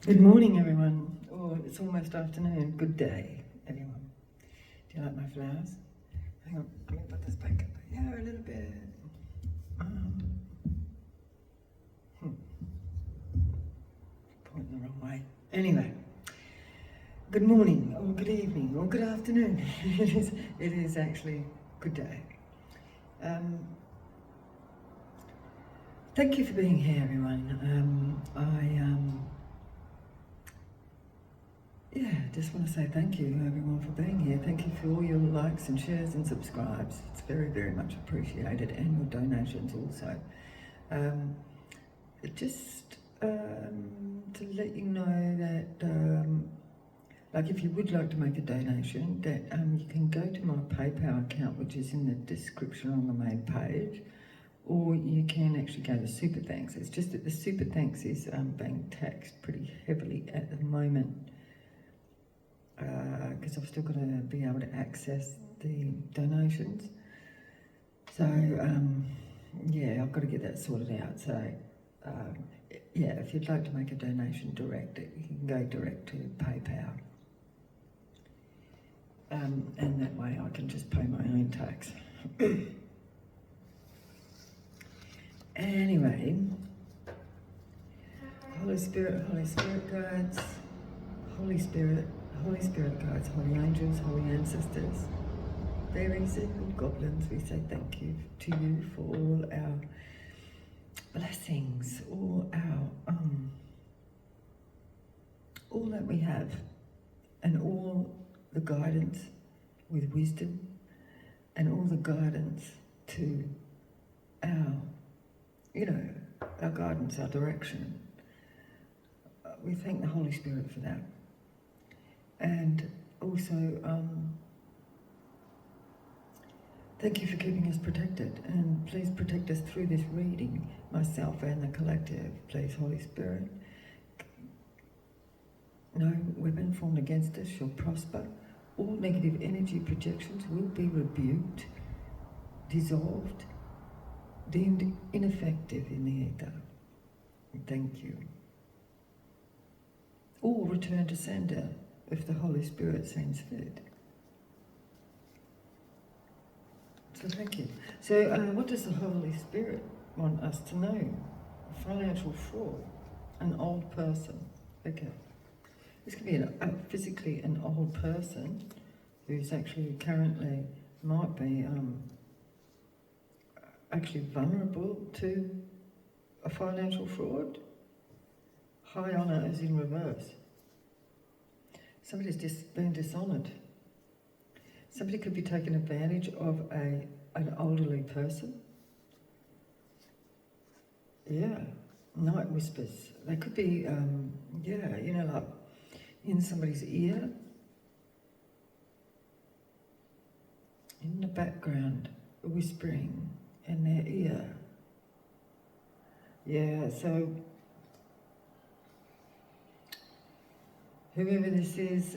Good morning, everyone. Oh, it's almost afternoon. Good day, everyone. Do you like my flowers? Hang on, let me put this back up. Yeah, a little bit. Pointing the wrong way. Anyway, good morning, or good evening, or good afternoon. it is actually good day. Thank you for being here, everyone. Just want to say thank you, everyone, for being here. Thank you for all your likes and shares and subscribes. It's very, very much appreciated, and your donations also. To let you know that, like, if you would like to make a donation, that you can go to my PayPal account, which is in the description on the main page, or you can actually go to Super Thanks. It's just that the Super Thanks is being taxed pretty heavily at the moment, because I've still got to be able to access the donations. So, I've got to get that sorted out. So, if you'd like to make a donation direct, you can go direct to PayPal. And that way I can just pay my own tax. Anyway, Holy Spirit guides, Holy Spirit guides, holy angels, holy ancestors, fairies and goblins, we say thank you to you for all our blessings, all that we have, and all the guidance with wisdom, and all the guidance to our guidance, our direction. We thank the Holy Spirit for that. And also, thank you for keeping us protected, and please protect us through this reading, myself and the collective. Please, Holy Spirit, no weapon formed against us shall prosper. All negative energy projections will be rebuked, dissolved, deemed ineffective in the ether. Thank you. Or return to sender if the Holy Spirit seems fit. So thank you. So what does the Holy Spirit want us to know? Financial fraud, an old person. Okay. This could be physically an old person who's actually currently might be actually vulnerable to a financial fraud. High honour is in reverse. Somebody's just been dishonoured. Somebody could be taking advantage of an elderly person. Yeah, night whispers. They could be, like in somebody's ear, in the background, whispering in their ear. Yeah, so whoever this is,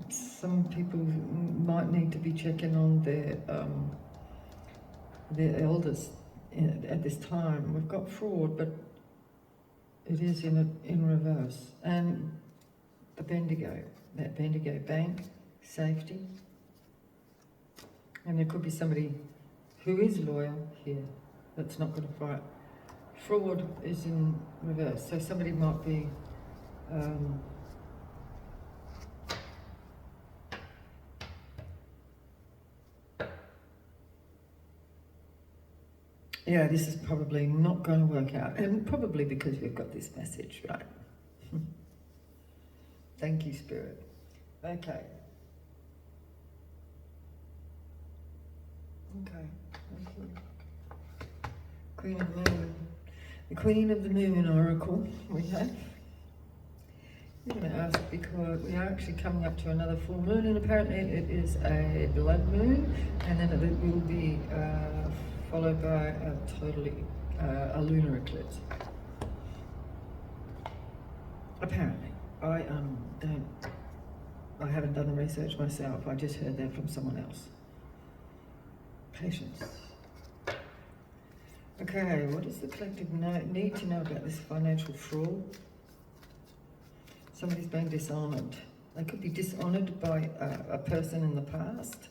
some people might need to be checking on their elders at this time. We've got fraud, but it is in reverse. And the Bendigo, that Bendigo bank, safety. And there could be somebody who is loyal here that's not going to fight. Fraud is in reverse, so somebody might be this is probably not going to work out, and probably because we've got this message, right? Thank you, Spirit. Okay. Thank you. Queen of the Moon. The Queen of the Moon Oracle we have. I'm going to ask because we are actually coming up to another full moon, and apparently it is a blood moon, and then it will be followed by a lunar eclipse. Apparently, I haven't done the research myself. I just heard that from someone else. Patience. Okay, what does the collective need to know about this financial fraud? Somebody's being dishonoured. They could be dishonoured by a person in the past,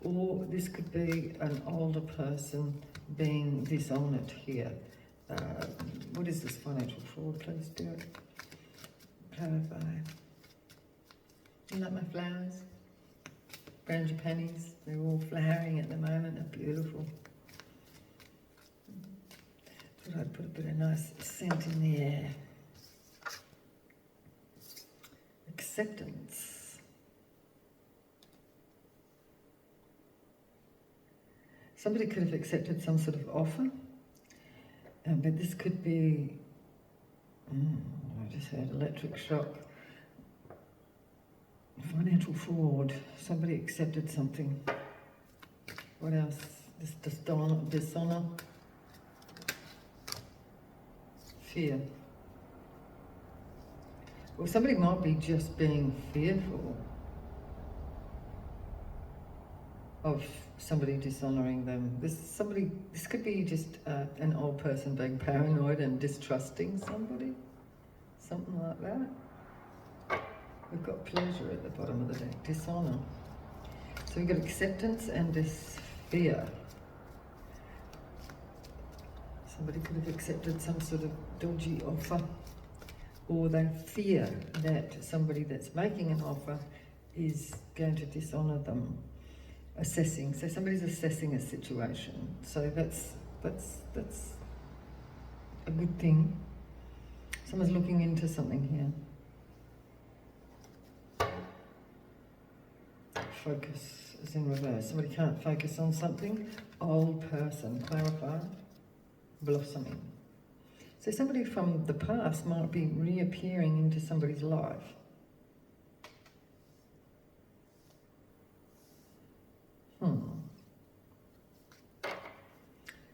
or this could be an older person being dishonoured here. What is this financial fraud, please, Spirit? Clarify. You like my flowers? Frangipanis, they're all flowering at the moment, they're beautiful. Thought I'd put a bit of nice scent in the air. Acceptance. Somebody could have accepted some sort of offer, but this could be, I just heard electric shock. Financial fraud. Somebody accepted something. What else? This dishonour. Fear. Well, somebody might be just being fearful of somebody dishonouring them. This could be just an old person being paranoid and distrusting somebody. Something like that. We've got pleasure at the bottom of the deck, dishonour. So we've got acceptance and this fear. Somebody could have accepted some sort of dodgy offer, or they fear that somebody that's making an offer is going to dishonour them. Assessing, so somebody's assessing a situation. So that's a good thing. Someone's looking into something here. Focus is in reverse. Somebody can't focus on something. Old person, clarify, blossoming. So somebody from the past might be reappearing into somebody's life.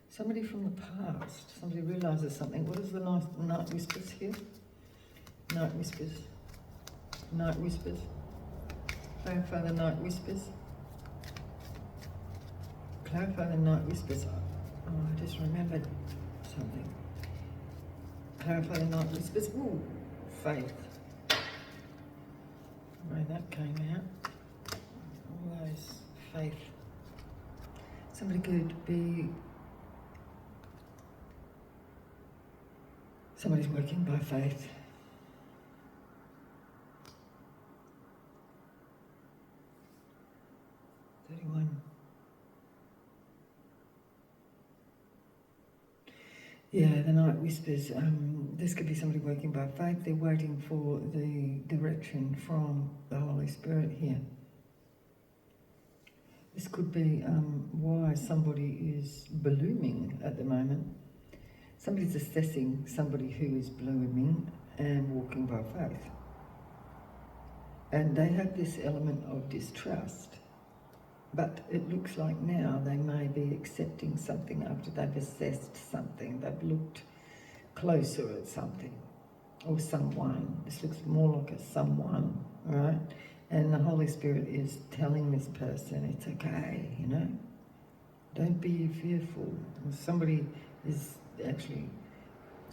Somebody from the past, somebody realises something. What is the night whispers here? Night whispers. Night whispers. Clarify the night whispers. Clarify the night whispers. Oh, I just remembered something. Clarify the night whispers. Ooh, faith. Where that came out. All those faith. Somebody could be. Somebody's working by faith. Yeah, the night whispers. This could be somebody working by faith. They're waiting for the direction from the Holy Spirit here. This could be why somebody is blooming at the moment. Somebody's assessing somebody who is blooming and walking by faith. And they have this element of distrust. But it looks like now they may be accepting something after they've assessed something. They've looked closer at something or someone. This looks more like a someone, right? And the Holy Spirit is telling this person it's okay, you know? Don't be fearful. And somebody is actually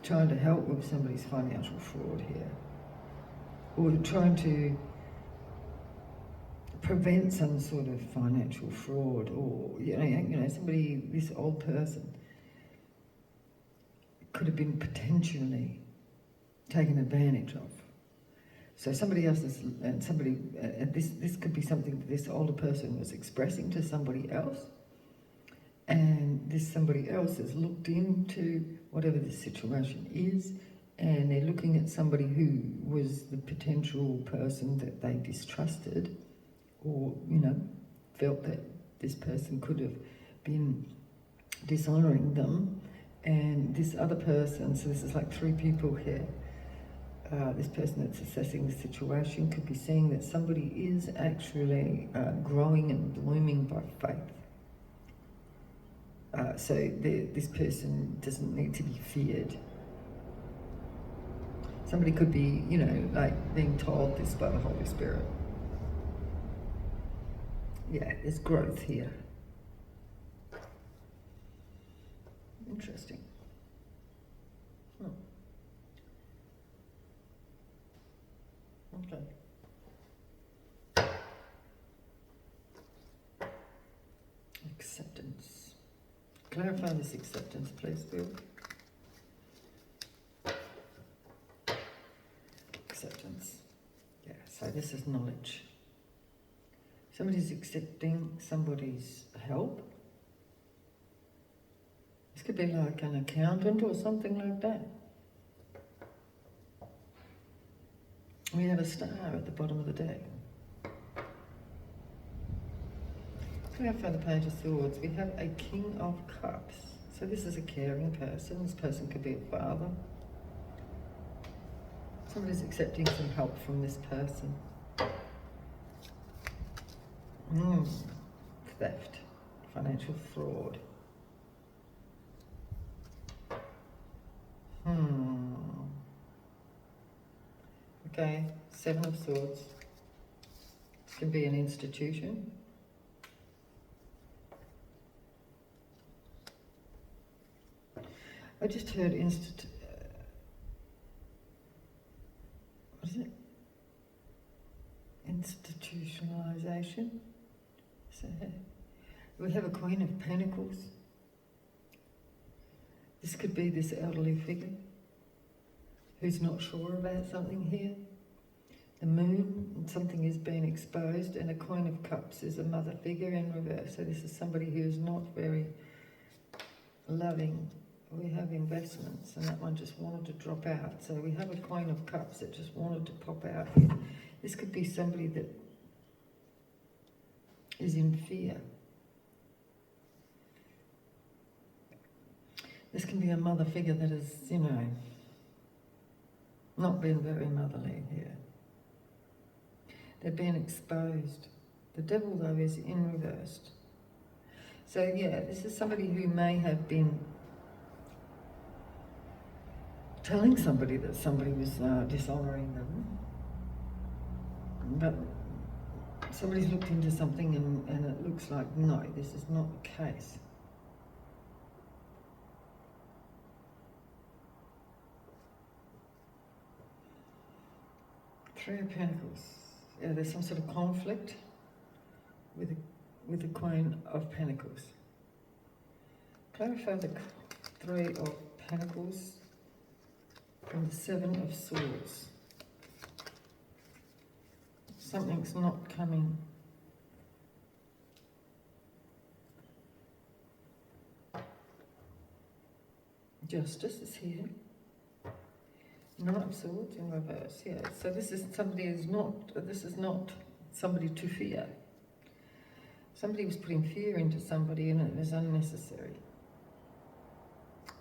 trying to help with somebody's financial fraud here, or trying to prevent some sort of financial fraud, or you know, somebody, this old person could have been potentially taken advantage of. So somebody else is, and somebody, this could be something that this older person was expressing to somebody else, and this somebody else has looked into whatever the situation is, and they're looking at somebody who was the potential person that they distrusted, or, you know, felt that this person could have been dishonouring them, and this other person, so this is like three people here, this person that's assessing the situation could be seeing that somebody is actually growing and blooming by faith. So this person doesn't need to be feared. Somebody could be, you know, like being told this by the Holy Spirit. Yeah, there's growth here. Interesting. Okay. Acceptance. Clarify this acceptance, please, Bill. Acceptance. Yeah, so this is knowledge. Somebody's accepting somebody's help. This could be like an accountant or something like that. We have a star at the bottom of the deck. Clarify the Page of Swords. We have a King of Cups. So this is a caring person. This person could be a father. Somebody's accepting some help from this person. Theft. Financial fraud. Okay, Seven of Swords. This can be an institution. I just heard what is it? Institutionalization. So we have a Queen of Pentacles. This could be this elderly figure who's not sure about something here. The Moon, something is being exposed, and a Queen of Cups is a mother figure in reverse. So this is somebody who's not very loving. We have investments, and that one just wanted to drop out. So we have a Queen of Cups that just wanted to pop out here. This could be somebody that is in fear. This can be a mother figure that is, you know, not been very motherly here. They're being exposed. The Devil, though, is in reversed. So, yeah, this is somebody who may have been telling somebody that somebody was dishonouring them. But somebody's looked into something and it looks like, no, this is not the case. Three of Pentacles. Yeah, there's some sort of conflict with the Queen of Pentacles. Clarify the Three of Pentacles from the Seven of Swords. Something's not coming. Justice is here. Knight of Swords in reverse, yeah. So this is somebody who's not, this is not somebody to fear. Somebody was putting fear into somebody and it was unnecessary.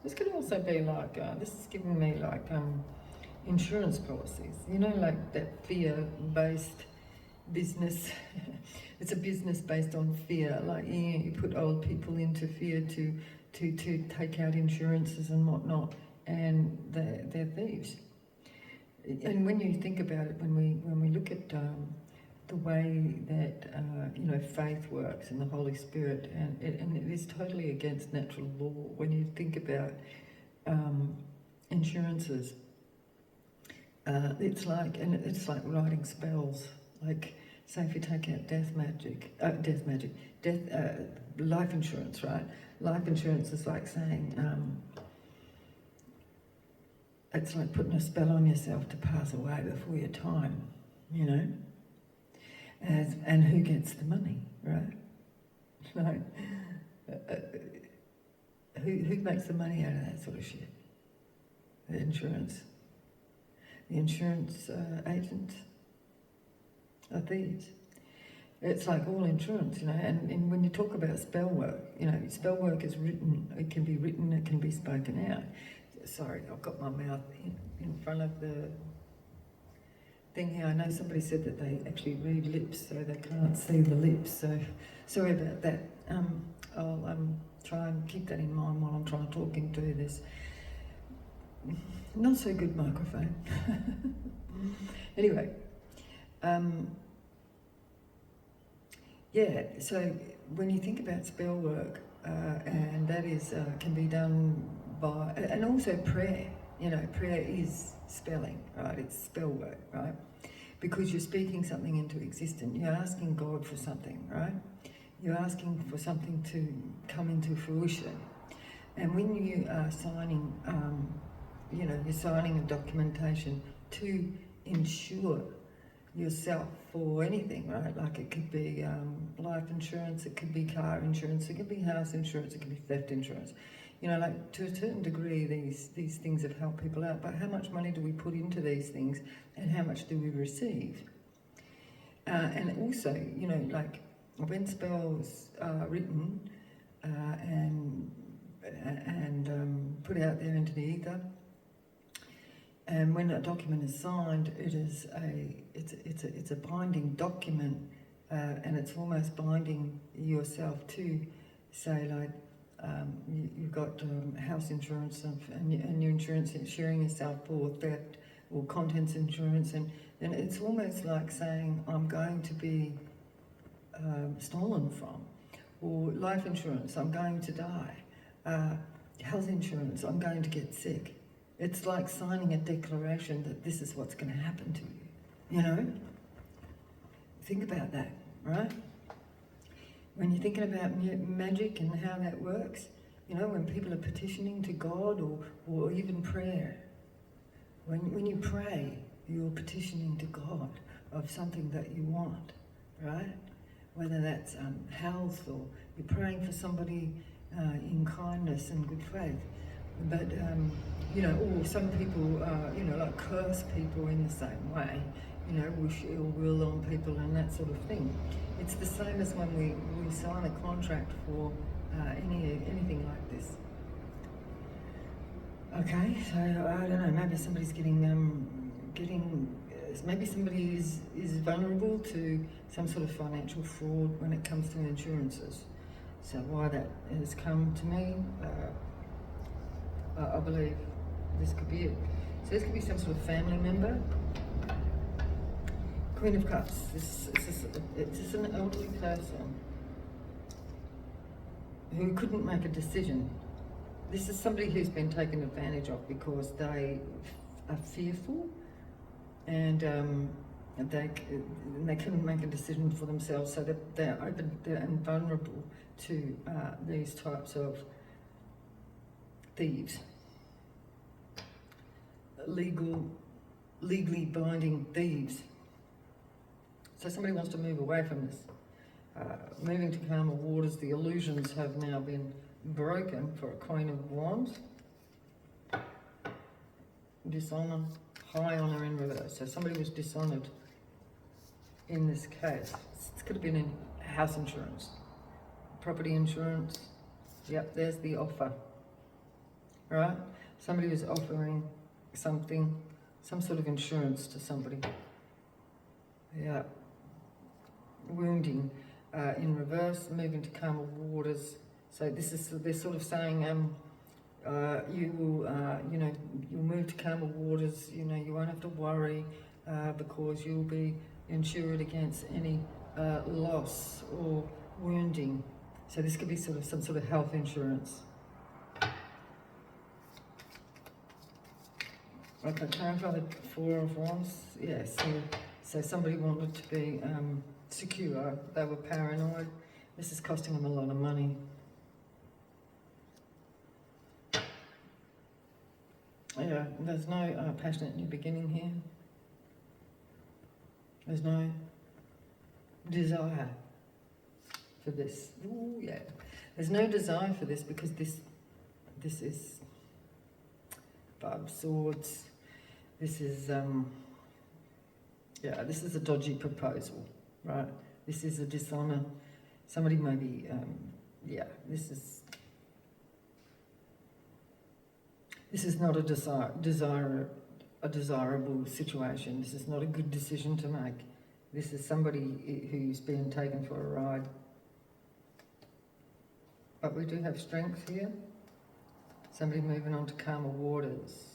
This could also be like, this is giving me like insurance policies, you know, like that fear-based business. It's a business based on fear, like you put old people into fear to take out insurances and whatnot, and they're thieves. And when you think about it, when we look at the way that you know, faith works and the Holy Spirit, and it is totally against natural law. When you think about insurances, it's like writing spells. Like, say if you take out life insurance, right? Life insurance is like saying, it's like putting a spell on yourself to pass away before your time, you know? And who gets the money, right? Like, who makes the money out of that sort of shit? The insurance. The insurance agents are thieves. It's like all insurance, you know, and when you talk about spell work, you know, spell work is written, it can be written, it can be spoken out. Sorry, I've got my mouth in front of the thing here. I know somebody said that they actually read lips, so they can't see the lips, so sorry about that. I'll try and keep that in mind while I'm trying to talk into this not so good microphone. Anyway, yeah, so when you think about spell work, and that is can be done by, and also prayer, you know, prayer is spelling, right? It's spell work, right? because you're speaking something into existence. You're asking God for something, right? You're asking for something to come into fruition. And when you are signing, you're signing a documentation to insure yourself for anything, right? Like it could be life insurance, it could be car insurance, it could be house insurance, it could be theft insurance. Like to a certain degree, these things have helped people out. But how much money do we put into these things, and how much do we receive? And also, like when spells are written and put out there into the ether, and when a document is signed, it's a binding document, and it's almost binding yourself to say, like, you've got house insurance and your insurance insuring yourself for theft or contents insurance, and it's almost like saying, I'm going to be stolen from, or life insurance, I'm going to die, health insurance, I'm going to get sick. It's like signing a declaration that this is what's going to happen to you, Think about that, right? When you're thinking about magic and how that works, when people are petitioning to God, or even prayer, when you pray, you're petitioning to God of something that you want, right? Whether that's health, or you're praying for somebody in kindness and good faith. But, or some people, like curse people in the same way, wish ill will on people and that sort of thing. It's the same as when we sign a contract for anything like this. Okay, so I don't know, maybe somebody's maybe somebody is vulnerable to some sort of financial fraud when it comes to insurances. So why that has come to me, I believe this could be it. So this could be some sort of family member. Queen of Cups. This is an elderly person who couldn't make a decision. This is somebody who's been taken advantage of because they are fearful, and they couldn't make a decision for themselves, so they're open and vulnerable to these types of thieves, legally binding thieves. So somebody wants to move away from this. Moving to calmer waters, the illusions have now been broken for a Queen of Wands. Dishonour, high honour in reverse. So somebody was dishonoured in this case. It could have been in house insurance, property insurance. Yep, there's the offer. Right? Somebody was offering something, some sort of insurance to somebody. Yeah. Wounding in reverse, moving to calmer waters. So they're sort of saying, you will, you'll move to calmer waters. You won't have to worry because you'll be insured against any loss or wounding. So this could be sort of some sort of health insurance. Okay, clarify the Four of Wands. Yes, so somebody wanted to be secure. They were paranoid. This is costing them a lot of money. Yeah, there's no passionate new beginning here. There's no desire for this. Ooh, yeah. There's no desire for this because this is Five of Swords. This is this is a dodgy proposal, right? This is a dishonour. Somebody may be, this is not a desirable situation. This is not a good decision to make. This is somebody who's been taken for a ride. But we do have strength here. Somebody moving on to calmer waters.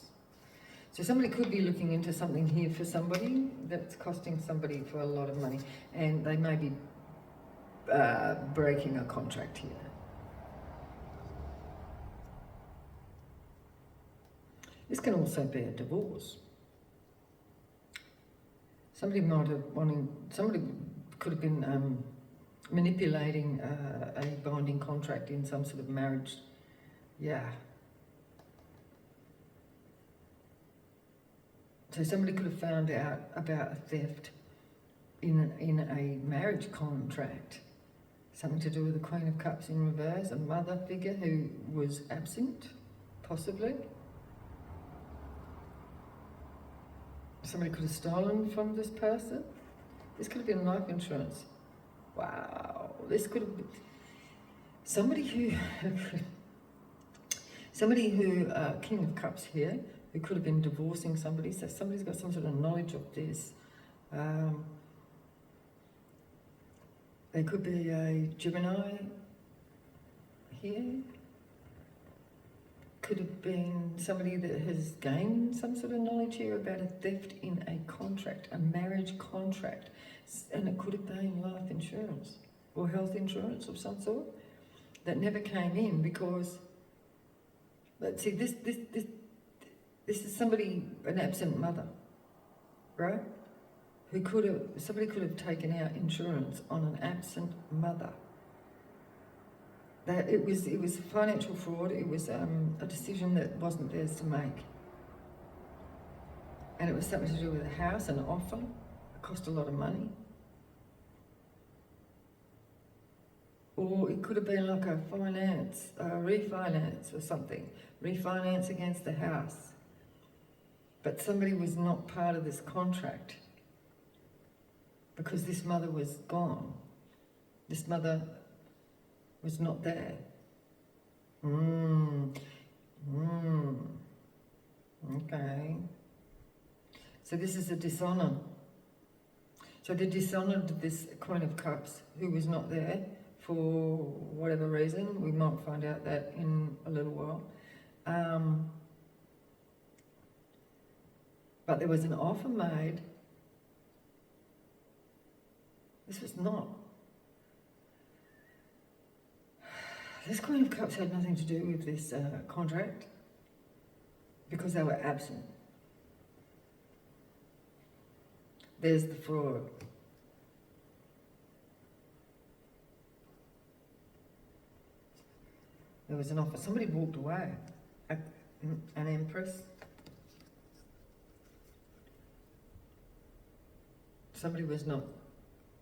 So somebody could be looking into something here for somebody that's costing somebody for a lot of money, and they may be breaking a contract here. This can also be a divorce. Somebody might have wanted, somebody could have been manipulating a binding contract in some sort of marriage. Yeah. So somebody could have found out about a theft in a marriage contract. Something to do with the Queen of Cups in reverse, a mother figure who was absent, possibly. Somebody could have stolen from this person. This could have been life insurance. Wow, this could have been somebody who, King of Cups here, who could have been divorcing somebody. So somebody's got some sort of knowledge of this. There could be a Gemini here. Could have been somebody that has gained some sort of knowledge here about a theft in a contract, a marriage contract. And it could have been life insurance or health insurance of some sort that never came in because, let's see, this is somebody, an absent mother, right? Somebody could have taken out insurance on an absent mother. That it was financial fraud. It was a decision that wasn't theirs to make, and it was something to do with a house, an offer. It cost a lot of money, or it could have been like a refinance or something, refinance against the house. But somebody was not part of this contract because this mother was gone. This mother was not there. Okay. So this is a dishonor. So they dishonored this Queen of Cups who was not there for whatever reason. We might find out that in a little while. But there was an offer made. This was not. This Queen of Cups had nothing to do with this contract because they were absent. There's the fraud. There was an offer. Somebody walked away. An empress. Somebody was not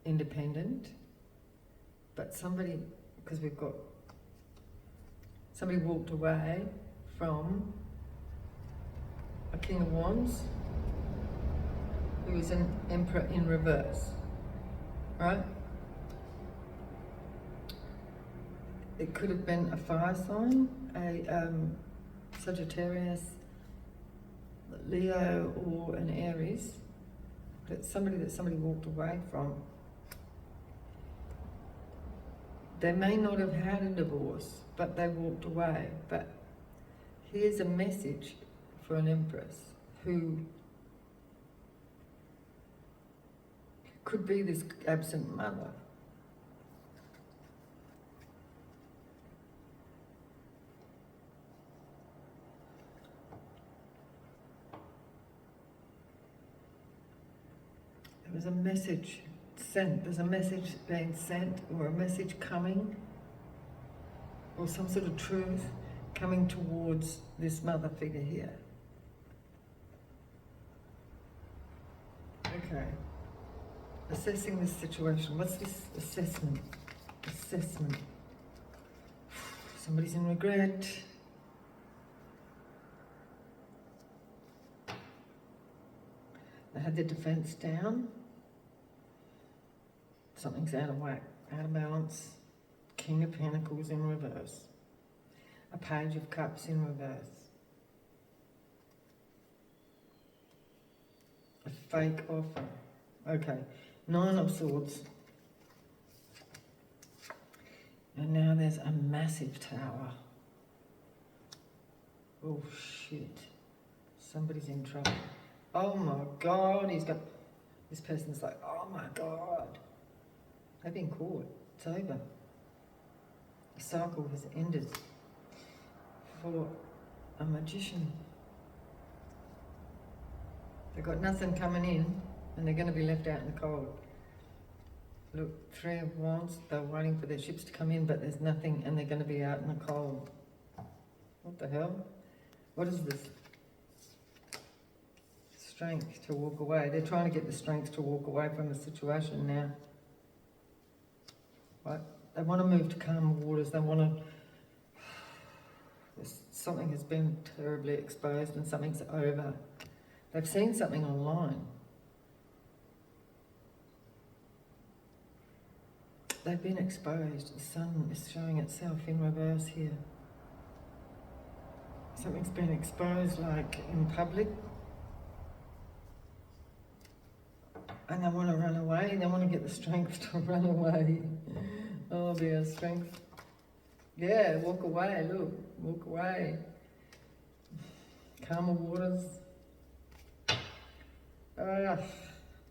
independent, but somebody, because we've got, somebody walked away from a King of Wands who is an Emperor in reverse, right? It could have been a fire sign, a Sagittarius, Leo, or an Aries. That somebody walked away from. They may not have had a divorce, but they walked away. But here's a message for an Empress who could be this absent mother. There's a message sent, there's a message being sent, or a message coming, or some sort of truth coming towards this mother figure here. Okay. Assessing this situation. What's this assessment? Assessment. Somebody's in regret. They had their defense down. Something's out of whack, out of balance. King of Pentacles in reverse. A Page of Cups in reverse. A fake offer. Okay, Nine of Swords. And now there's a massive tower. Oh shit. Somebody's in trouble. Oh my God, this person's like, oh my God. They've been caught. It's over. The cycle has ended for a magician. They've got nothing coming in. and they're going to be left out in the cold. Look, Three of Wands, they're waiting for their ships to come in, but there's nothing, and they're going to be out in the cold. What the hell? What is this? Strength to walk away. They're trying to get the strength to walk away from the situation now. Right? They want to move to calmer waters. They want to... Something has been terribly exposed and something's over. They've seen something online. They've been exposed. The sun is showing itself in reverse here. Something's been exposed, like in public. And they want to run away. They want to get the strength to run away. Oh dear, strength. Yeah, walk away, look. Walk away. Calmer waters.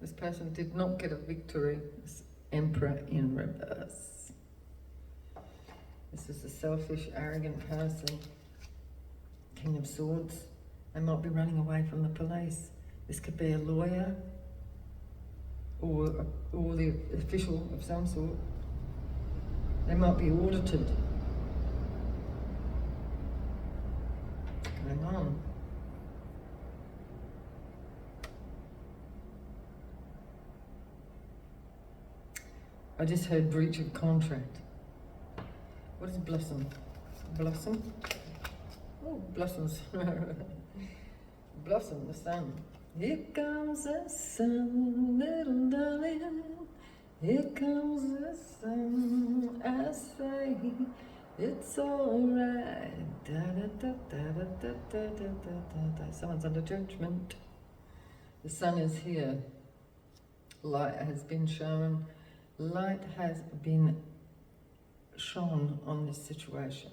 This person did not get a victory. This Emperor in reverse. This is a selfish, arrogant person. King of Swords. They might be running away from the police. This could be a lawyer or the official of some sort. They might be audited. Going on. I just heard breach of contract. What is blossom? Blossom? Oh, blossoms. Blossom, the sun. Here comes the sun, little darling. Here comes the sun. I say it's alright. Da da da da da da da da da da. Someone's under judgment. The sun is here. Light has been shown. Light has been shone on this situation.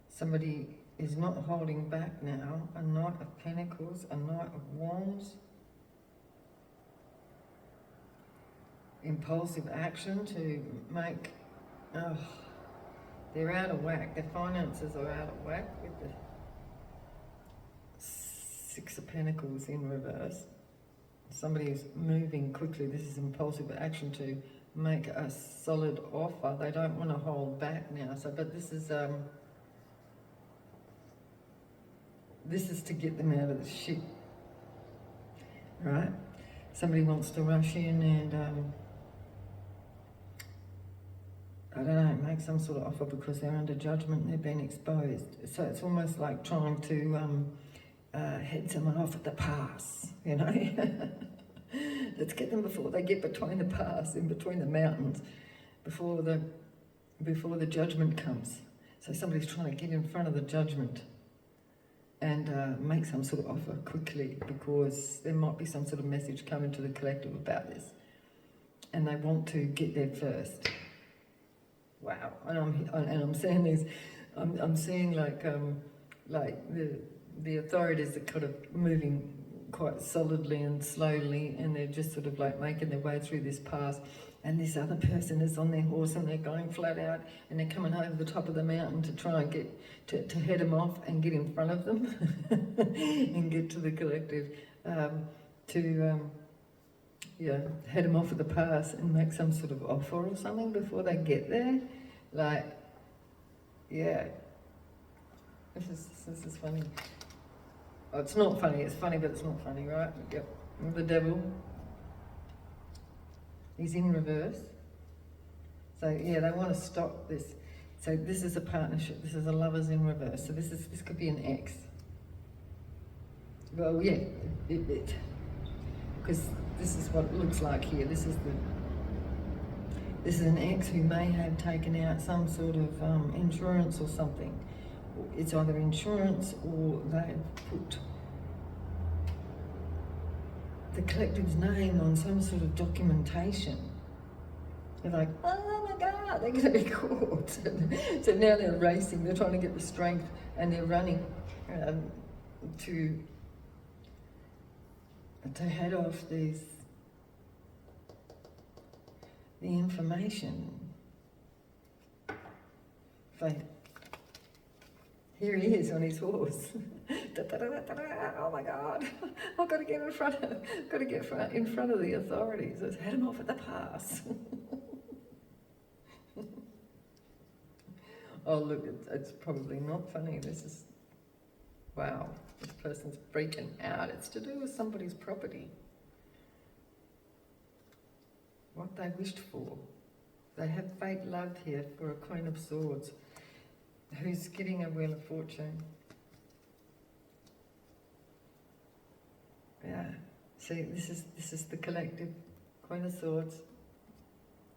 Somebody is not holding back now. A Knight of Pentacles, a Knight of Wands. Impulsive action to make... they're out of whack. Their finances are out of whack with the Six of Pentacles in reverse. Somebody is moving quickly. This is impulsive action to make a solid offer. They don't want to hold back now. So, but this is to get them out of the shit, right? Somebody wants to rush in and I don't know, make some sort of offer because they're under judgment and they've been exposed. So it's almost like trying to head someone off at the pass, you know. Let's get them before they get between the pass, in between the mountains, before the judgment comes. So somebody's trying to get in front of the judgment and make some sort of offer quickly because there might be some sort of message coming to the collective about this, and they want to get there first. Wow, and I'm seeing these, I'm seeing like the authorities are kind of moving quite solidly and slowly, and they're just sort of like making their way through this pass, and this other person is on their horse and they're going flat out and they're coming over the top of the mountain to try and get to head them off and get in front of them and get to the collective head them off at the pass and make some sort of offer or something before they get there. Like, yeah, this is funny. Oh, it's not funny. It's funny, but it's not funny, right? Yep. The devil. He's in reverse. So yeah, they want to stop this. So this is a partnership. This is a lovers in reverse. So this could be an ex. Well, yeah, because this is what it looks like here. This is an ex who may have taken out some sort of insurance or something. It's either insurance or they've put the collective's name on some sort of documentation. They're like, oh my God, they're going to be caught. So now they're racing, they're trying to get the strength, and they're running to head off the information. So here he is on his horse. Oh my God, I've got to get in front of, in front of the authorities. Let's head them off at the pass. Oh look, it's probably not funny. This is, wow, this person's freaking out. It's to do with somebody's property. What they wished for. They have fake love here for a Queen of Swords who's getting a Wheel of Fortune. Yeah, see, this is the collective Queen of Swords.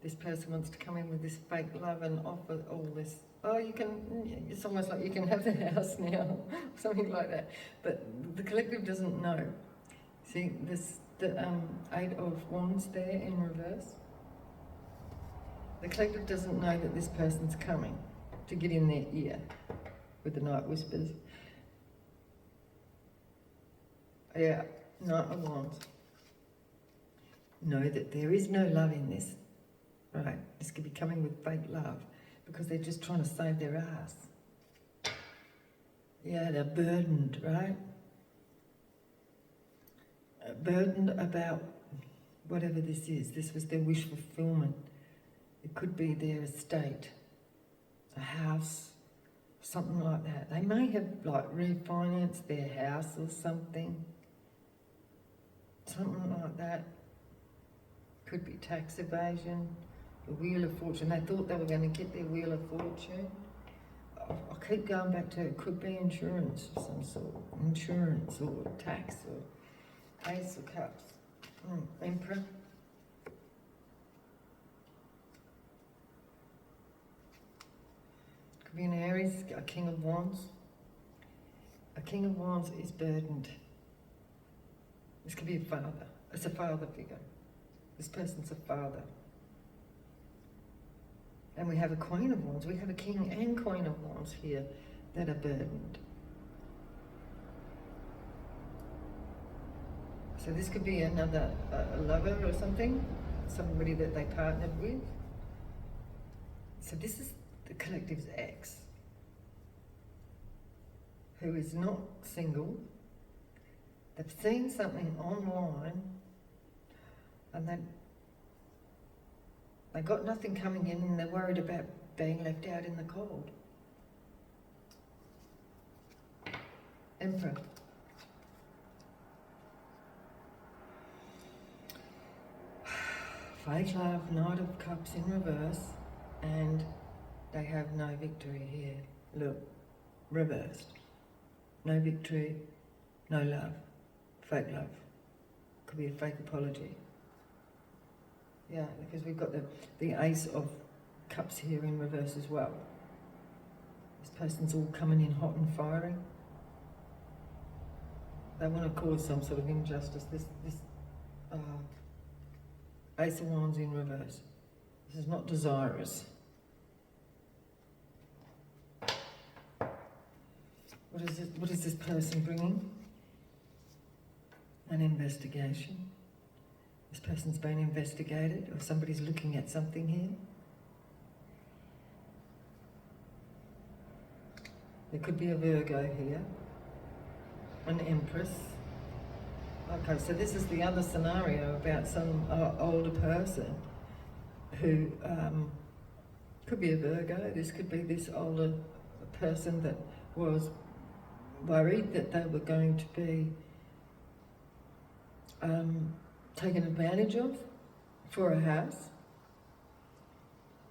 This person wants to come in with this fake love and offer all this. Oh, you can, it's almost like you can have the house now, something like that. But the collective doesn't know. See, the Eight of Wands there in reverse. The collective doesn't know that this person's coming to get in their ear with the Night Whispers. Yeah, Knight of Wands. Know that there is no love in this. Right, this could be coming with fake love because they're just trying to save their ass. Yeah, they're burdened, right? Burdened about whatever this is. This was their wish fulfillment. It could be their estate, a house, something like that. They may have like refinanced their house or something. Something like that. Could be tax evasion. The Wheel of Fortune. They thought they were going to get their Wheel of Fortune. I'll keep going back to it. Could be insurance of some sort. Insurance or tax or Ace of Cups. Emperor. Could be an Aries, a King of Wands. A King of Wands is burdened. This could be a father. It's a father figure. This person's a father. And we have a Queen of Wands. We have a King and Queen of Wands here that are burdened. So this could be another a lover or something, somebody that they partnered with. So this is the collective's ex, who is not single. They've seen something online and they got nothing coming in and they're worried about being left out in the cold. Emperor. Fake love, Knight of Cups in reverse, and they have no victory here. Look, reversed. No victory, no love. Fake love. Could be a fake apology. Yeah, because we've got the Ace of Cups here in reverse as well. This person's all coming in hot and fiery. They want to cause some sort of injustice. This Ace of Wands in reverse. This is not desirous. What is this person bringing? An investigation. This person's been investigated, or somebody's looking at something here. There could be a Virgo here, an Empress. Okay, so this is the other scenario about some older person who could be a Virgo. This could be this older person that was worried that they were going to be taken advantage of for a house.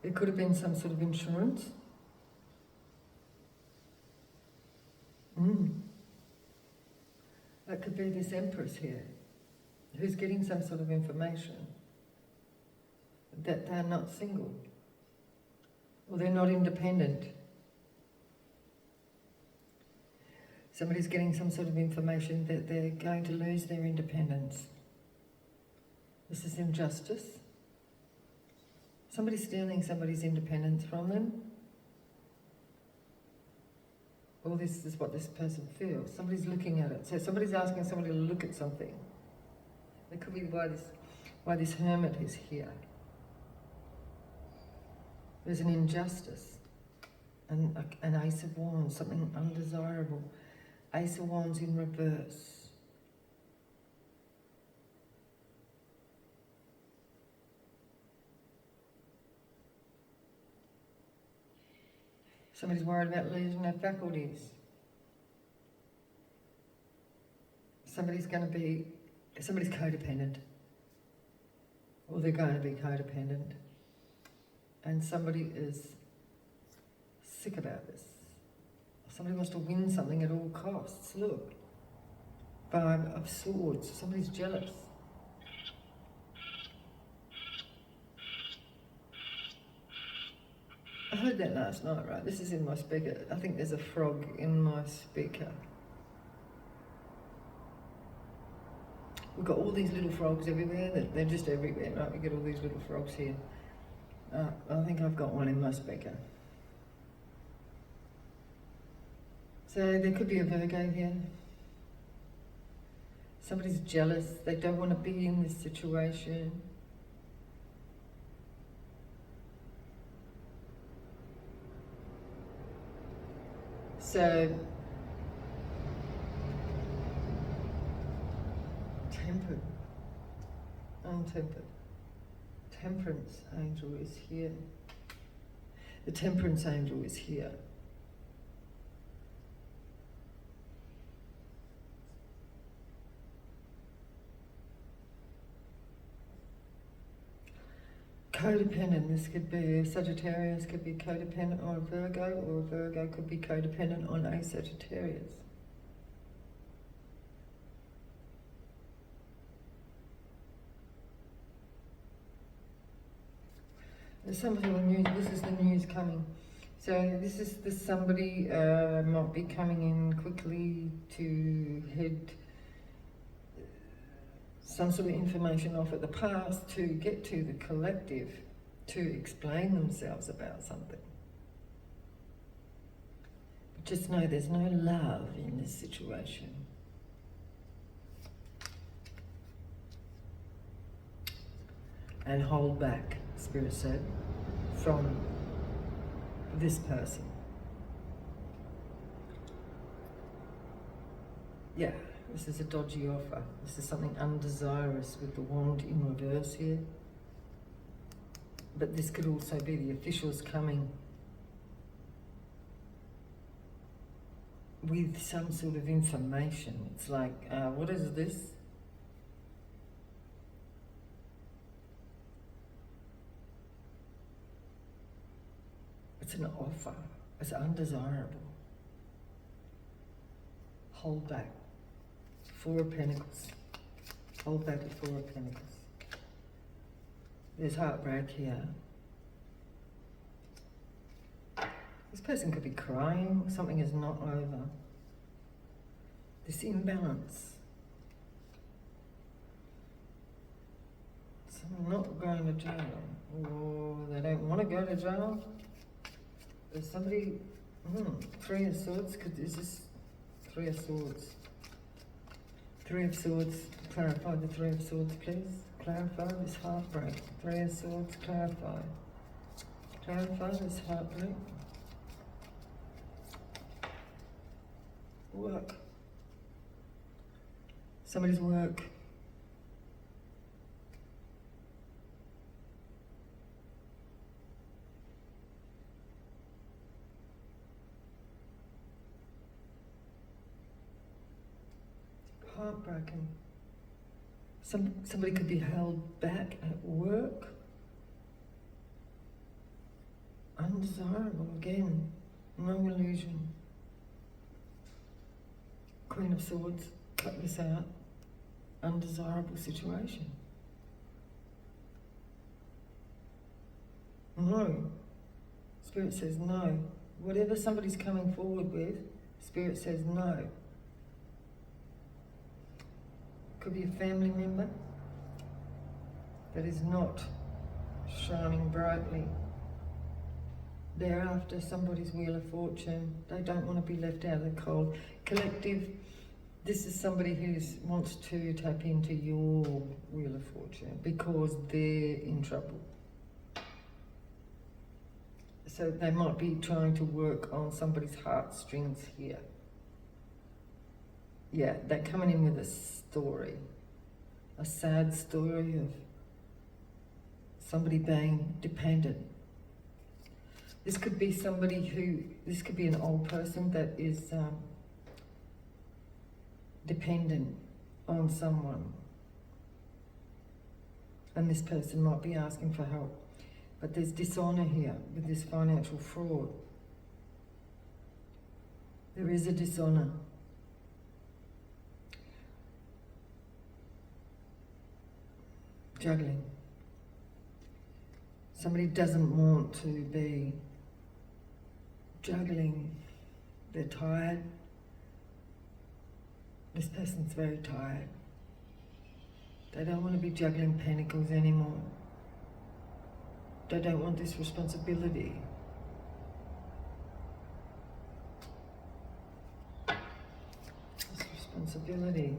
It could have been some sort of insurance. That could be this Empress here, who's getting some sort of information that they're not single, or they're not independent. Somebody's getting some sort of information that they're going to lose their independence. This is injustice. Somebody's stealing somebody's independence from them. Or this is what this person feels. Somebody's looking at it. So somebody's asking somebody to look at something. That could be why this Hermit is here. There's an injustice. An Ace of Wands, something undesirable. Ace of Wands in reverse. Somebody's worried about losing their faculties. Somebody's codependent. Or they're going to be codependent. And somebody is sick about this. Somebody wants to win something at all costs. Look. Five of Swords. Somebody's jealous. I heard that last night, right? This is in my speaker. I think there's a frog in my speaker. We've got all these little frogs everywhere. They're just everywhere, right? We get all these little frogs here. I think I've got one in my speaker. So there could be a Virgo here. Somebody's jealous. They don't want to be in this situation. So, tempered, untempered. Temperance angel is here. The temperance angel is here. Codependent, this could be a Sagittarius, could be codependent on a Virgo, or a Virgo could be codependent on a Sagittarius. There's somebody on news, this is the news coming. So this somebody might be coming in quickly to head some sort of information off at the past to get to the collective to explain themselves about something. But just know there's no love in this situation. And hold back, Spirit said, from this person. Yeah. This is a dodgy offer. This is something undesirous with the wand in reverse here. But this could also be the officials coming with some sort of information. It's like, what is this? It's an offer. It's undesirable. Hold back. Four of Pentacles. Hold back at Four of Pentacles. There's heartbreak here. This person could be crying. Something is not over. This imbalance. Someone not going to jail. Or they don't want to go to jail. There's somebody... Three of Swords. Is this Three of Swords? Three of Swords, clarify the Three of Swords, please. Clarify this heartbreak. Three of Swords, clarify. Clarify this heartbreak. Work. Somebody's work. Heartbroken. Somebody could be held back at work. Undesirable again. No illusion. Queen of Swords. Cut this out. Undesirable situation. No. Spirit says no. Whatever somebody's coming forward with, Spirit says no. Could be a family member that is not shining brightly. They're after somebody's Wheel of Fortune. They don't want to be left out of the cold. Collective, this is somebody who wants to tap into your Wheel of Fortune because they're in trouble. So they might be trying to work on somebody's heartstrings here. Yeah, they're coming in with a story, a sad story of somebody being dependent. This could be this could be an old person that is dependent on someone. And this person might be asking for help. But there's dishonour here with this financial fraud. There is a dishonour. Juggling. Somebody doesn't want to be juggling. They're tired. This person's very tired. They don't want to be juggling pentacles anymore. They don't want this responsibility. This responsibility.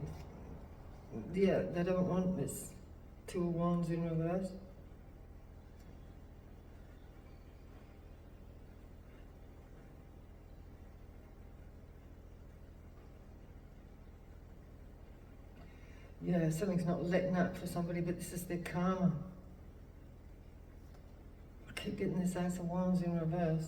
Yeah, they don't want this. Two of Wands in reverse. Yeah, something's not letting up for somebody, but this is their karma. I keep getting this Ace of Wands in reverse.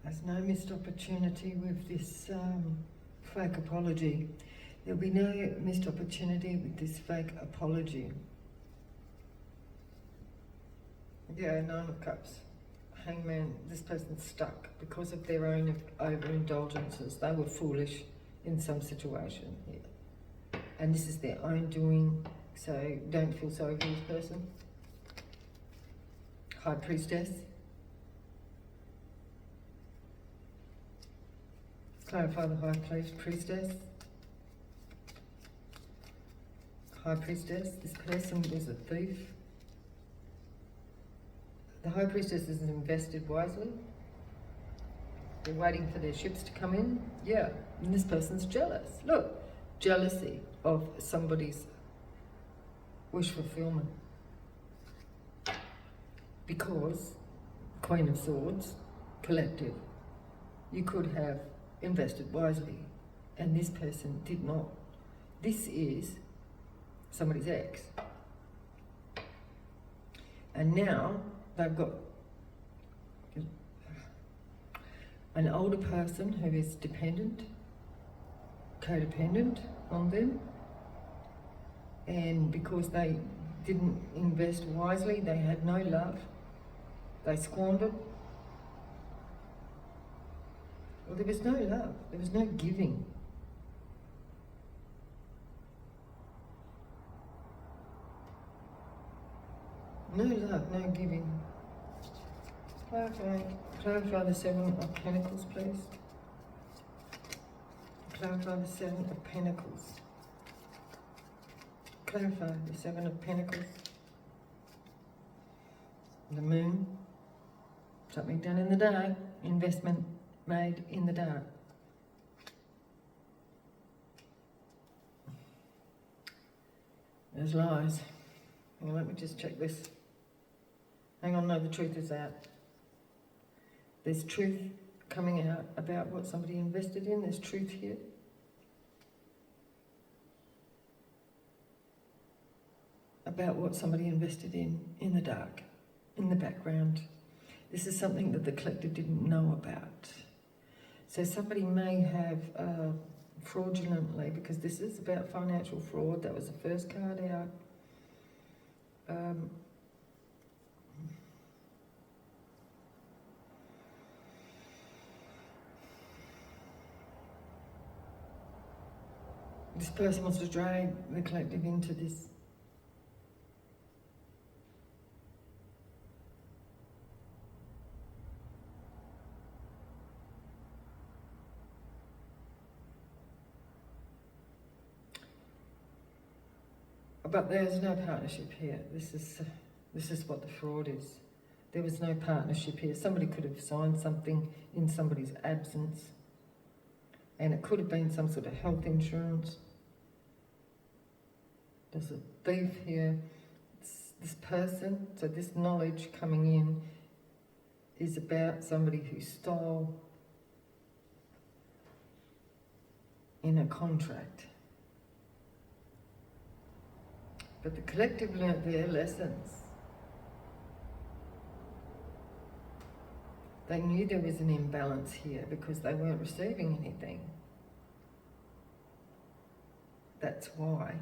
There's no missed opportunity with this fake apology. There'll be no missed opportunity with this fake apology. Yeah, Nine of Cups. Hangman, this person's stuck because of their own overindulgences. They were foolish in some situation here. And this is their own doing, so don't feel sorry for this person. High Priestess. Clarify the High Priestess. High Priestess, this person was a thief. The High Priestess is invested wisely. They're waiting for their ships to come in. Yeah, and this person's jealous. Look, jealousy of somebody's wish fulfillment. Because, Queen of Swords, collective, you could have invested wisely, and this person did not. This is somebody's ex. And now they've got an older person who is dependent, codependent on them, and because they didn't invest wisely, they had no love, they squandered. Well, there was no love, there was no giving. No love, no giving. Clarify the Seven of Pentacles, please. Clarify the Seven of Pentacles. Clarify the Seven of Pentacles. The Moon. Something done in the dark. Investment made in the dark. There's lies. Hang on, let me just check this. Hang on, no, the truth is out. There's truth coming out about what somebody invested in. There's truth here. About what somebody invested in the dark, in the background. This is something that the collective didn't know about. So somebody may have fraudulently, because this is about financial fraud, that was the first card out. This person wants to drag the collective into this. But there's no partnership here. This is what the fraud is. There was no partnership here. Somebody could have signed something in somebody's absence, and it could have been some sort of health insurance. There's a thief here. It's this person, so this knowledge coming in is about somebody who stole in a contract. But the collective learnt their lessons. They knew there was an imbalance here because they weren't receiving anything. That's why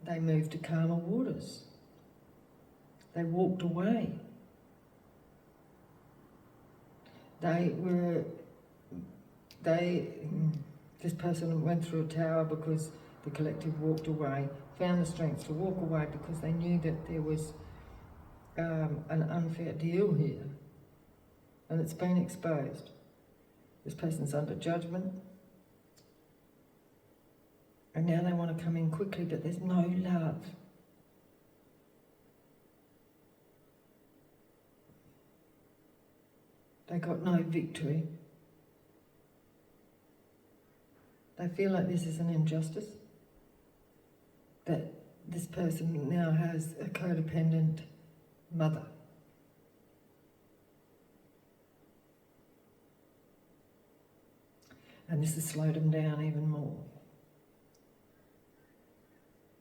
they moved to calmer waters. They walked away. This person went through a tower because the collective walked away, found the strength to walk away because they knew that there was an unfair deal here, and it's been exposed. This person's under judgment, and now they want to come in quickly, but there's no love. They got no victory. They feel like this is an injustice, that this person now has a codependent mother. And this has slowed them down even more.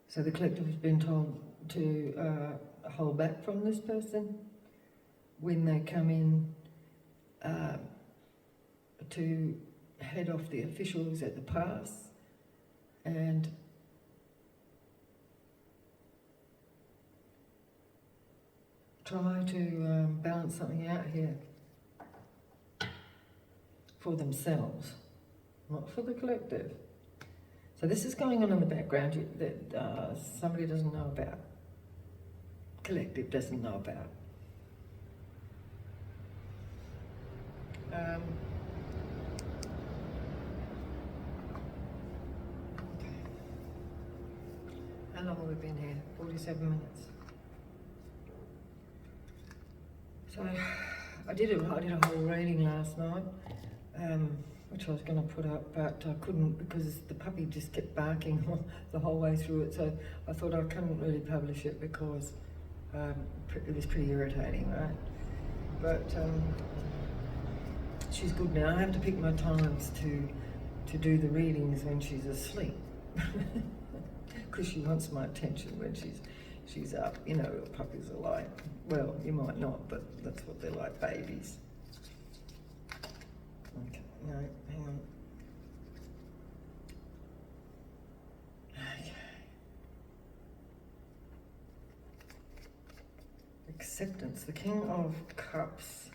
So the collective has been told to hold back from this person when they come in to head off the officials at the pass and try to balance something out here for themselves, not for the collective. So this is going on in the background that somebody doesn't know about, collective doesn't know about. How long have we been here? 47 minutes. So I did a whole reading last night, which I was going to put up, but I couldn't because the puppy just kept barking the whole way through it. So I thought I couldn't really publish it because it was pretty irritating, right? But she's good now. I have to pick my times to do the readings when she's asleep. Because she wants my attention when she's up. You know, puppies are like, well, you might not, but that's what they're like, babies. Okay, no, hang on. Okay. Acceptance, the King of Cups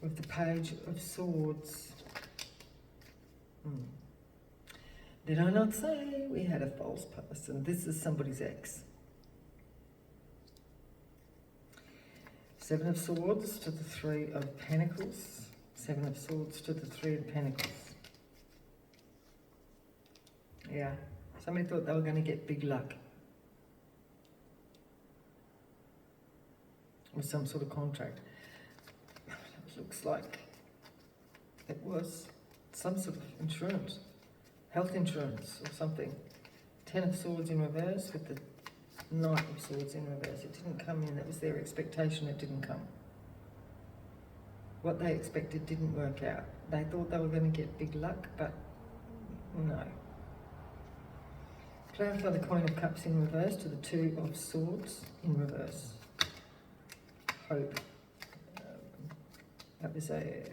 with the Page of Swords. Did I not say we had a false person? This is somebody's ex. Seven of Swords to the Three of Pentacles. Seven of Swords to the Three of Pentacles. Yeah, somebody thought they were going to get big luck with some sort of contract. It looks like it was some sort of insurance. Health insurance or something. Ten of Swords in reverse with the Knight of Swords in reverse. It didn't come in. That was their expectation. It didn't come. What they expected didn't work out. They thought they were going to get big luck, but no. Clarify the Queen of Cups in reverse to the Two of Swords in reverse. Hope. That was a...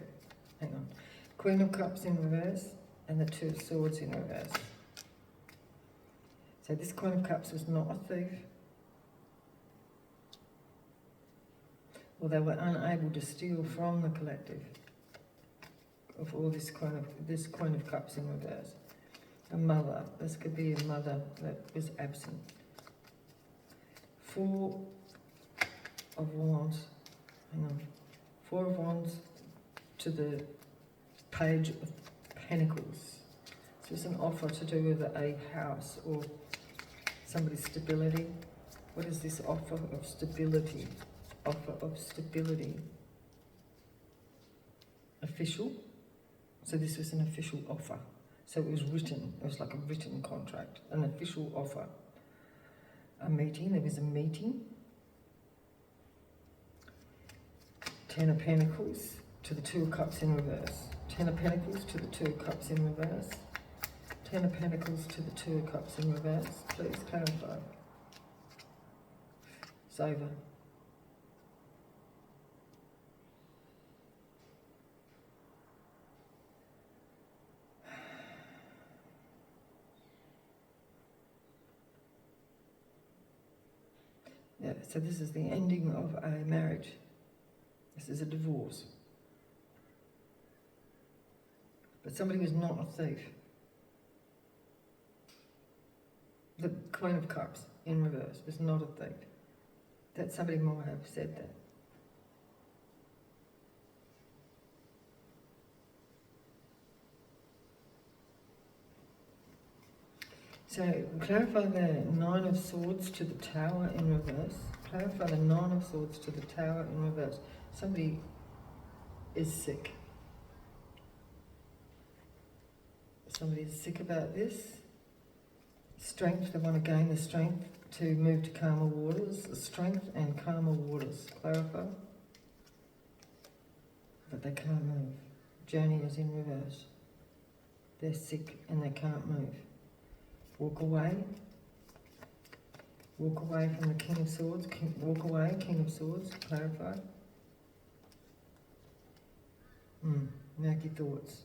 hang on. Queen of Cups in reverse and the Two of Swords in reverse. So this Queen of Cups was not a thief. Well, they were unable to steal from the collective of all this Queen of Cups in reverse. A mother. This could be a mother that was absent. Four of Wands. Hang on. Four of Wands to the Page of Pentacles. So it's an offer to do with a house or somebody's stability. What is this offer of stability? Offer of stability. Official. So this was an official offer. So it was written. It was like a written contract. An official offer. A meeting. There was a meeting. Ten of Pentacles to the Two of Cups in reverse. Ten of Pentacles to the Two of Cups in reverse. Ten of Pentacles to the Two of Cups in reverse. Please clarify. It's over. Yeah, so this is the ending of a marriage. This is a divorce. But somebody was not a thief. The Queen of Cups in reverse was not a thief. That somebody might have said that. So clarify the Nine of Swords to the Tower in reverse. Clarify the Nine of Swords to the Tower in reverse. Somebody is sick. Somebody is sick about this. Strength, they want to gain the strength to move to calmer waters. Strength and calmer waters. Clarify. But they can't move. Journey is in reverse. They're sick and they can't move. Walk away. Walk away from the King of Swords. Walk away, King of Swords. Clarify. Murky thoughts.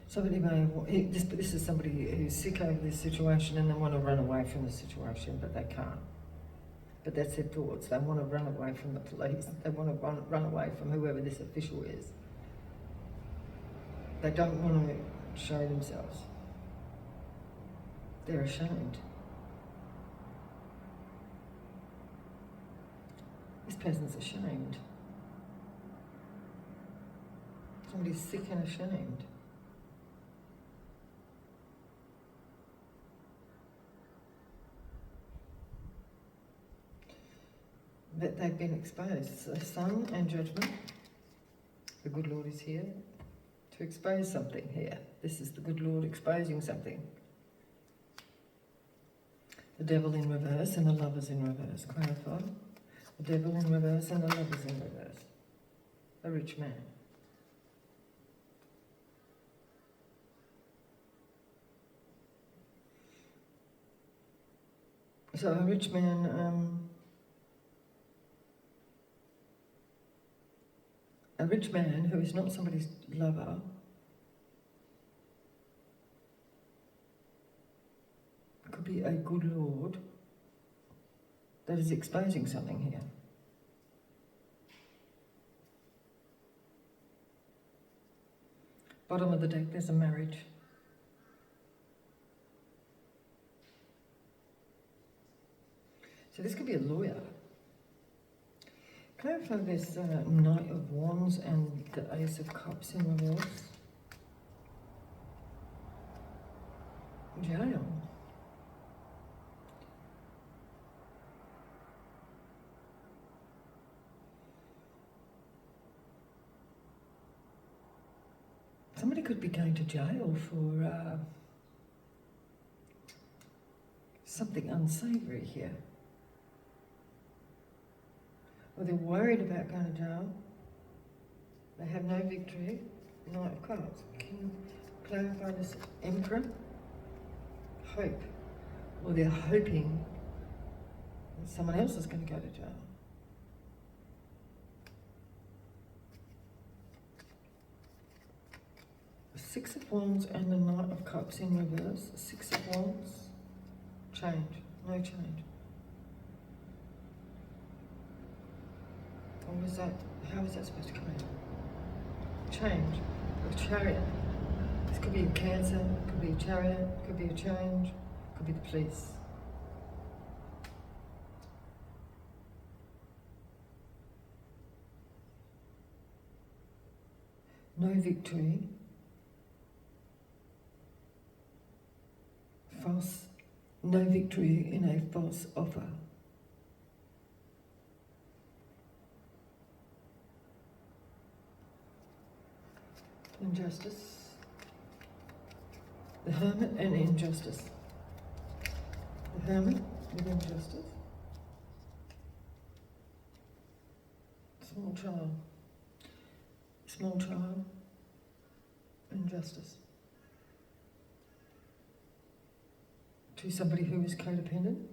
Somebody may have, this is somebody who's sick over this situation and they want to run away from the situation, but they can't. But that's their thoughts. They want to run away from the police. They want to run away from whoever this official is. They don't want to show themselves. They're ashamed. This person's ashamed. Somebody's sick and ashamed. That they've been exposed. So Sun and Judgment. The Good Lord is here to expose something here. This is the Good Lord exposing something. The Devil in reverse and the Lovers in reverse. Clarify. The Devil in reverse and the Lovers in reverse. A rich man. So a rich man, who is not somebody's lover, could be a good lord that is exposing something here. Bottom of the deck, there's a marriage. So this could be a lawyer. Clarify this Knight of Wands and the Ace of Cups in reverse. Jail. Somebody could be going to jail for something unsavoury here. Or they're worried about going to jail. They have no victory. Knight of Cups. Can you clarify this? Emperor? Hope. Or they're hoping that someone else is going to go to jail. The Six of Wands and the Knight of Cups in reverse. The Six of Wands. Change. No change. Or is that, how is that supposed to come out? Change. A Chariot. This could be a Cancer, could be a Chariot, could be a change, could be the police. No victory. False. No victory in a false offer. Injustice. The Hermit and injustice. The Hermit with injustice. Small child. Small child. Injustice. To somebody who is codependent.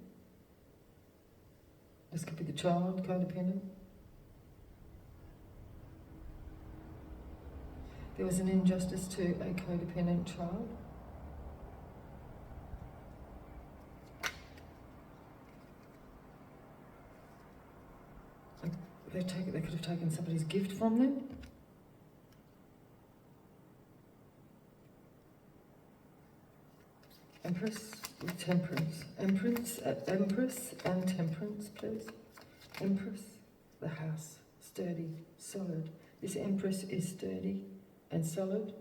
This could be the child codependent. There was an injustice to a codependent child. They could have taken somebody's gift from them. Empress with temperance. Empress and temperance, please. Empress, the house, sturdy, solid. This Empress is sturdy and solid.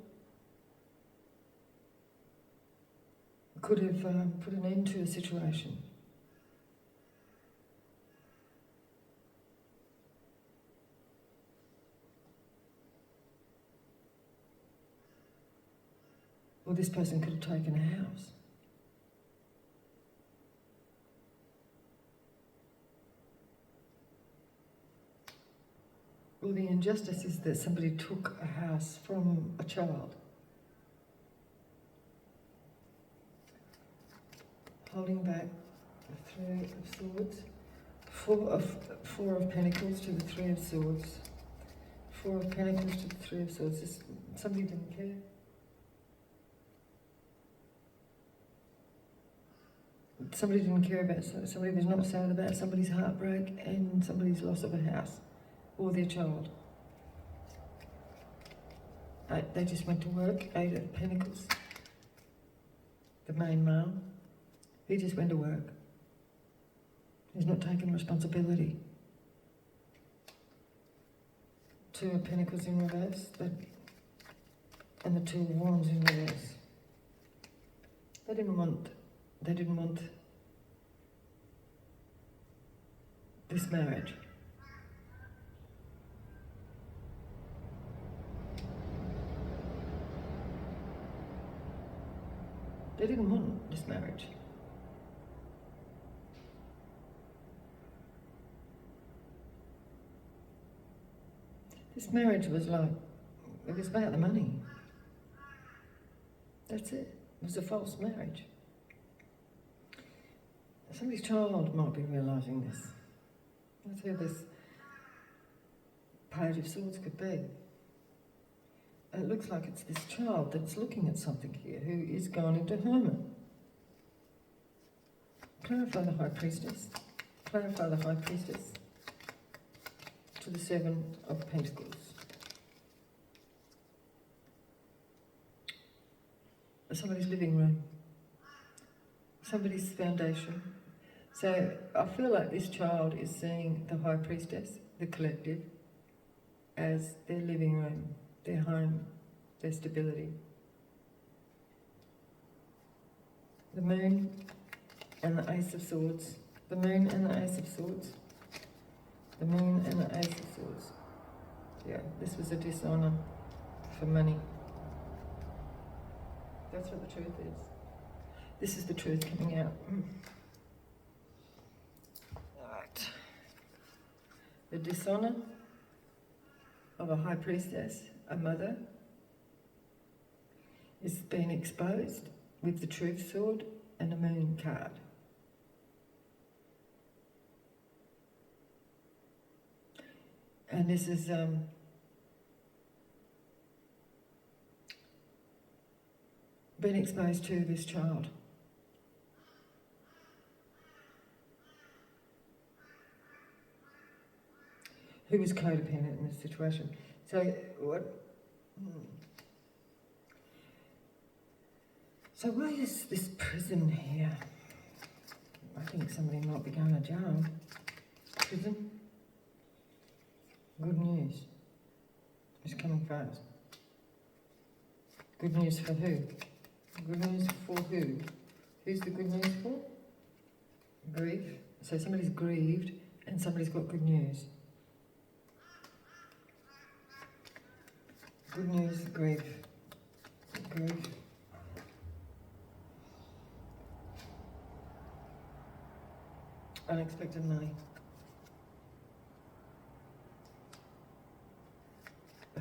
Could have put an end to a situation. Or this person could have taken a house. Well, the injustice is that somebody took a house from a child. Holding back the Three of Swords. Four of Pentacles to the Three of Swords. Four of Pentacles to the Three of Swords. Somebody didn't care. Somebody didn't care about, somebody was not sad about somebody's heartbreak and somebody's loss of a house or their child. They just went to work. Eight of Pentacles. The main male. He just went to work. He's not taking responsibility. Two of Pentacles in reverse. And the Two of Wands in reverse. They didn't want this marriage. They didn't want this marriage. This marriage was like, it was about the money. That's it. It was a false marriage. Somebody's child might be realising this. That's who this Page of Swords could be. And it looks like it's this child that's looking at something here who is gone into hermit. Clarify the High Priestess. Clarify the High Priestess to the Seven of Pentacles. Somebody's living room. Somebody's foundation. So I feel like this child is seeing the High Priestess, the collective, as their living room, their home, their stability. The Moon and the Ace of Swords. The Moon and the Ace of Swords. The Moon and the Ace of Swords. Yeah, this was a dishonour for money. That's what the truth is. This is the truth coming out. Alright. The dishonour of a High Priestess, a mother, is being exposed with the Truth Sword and a Moon card. And this is been exposed to this child. Who was codependent in this situation. So what? So why is this prison here? I think somebody might be going to jail. Prison. Good news. It's coming fast. Good news for who? Good news for who? Who's the good news for? Grief. So somebody's grieved and somebody's got good news. Good news, grief. Grief. Unexpected money.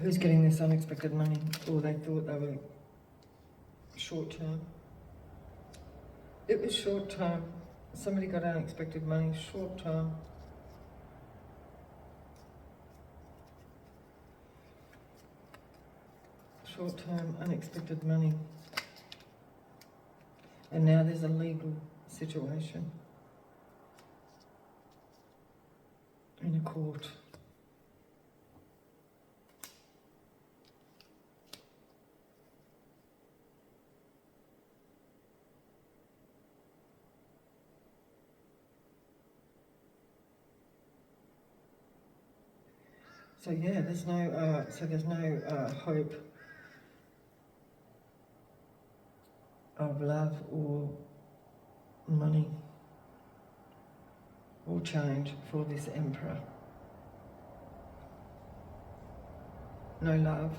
Who's getting this unexpected money? Or they thought they were short term. It was short term. Somebody got unexpected money, short term. Short term, unexpected money. And now there's a legal situation in a court. So yeah, there's no hope of love or money or change for this emperor. No love.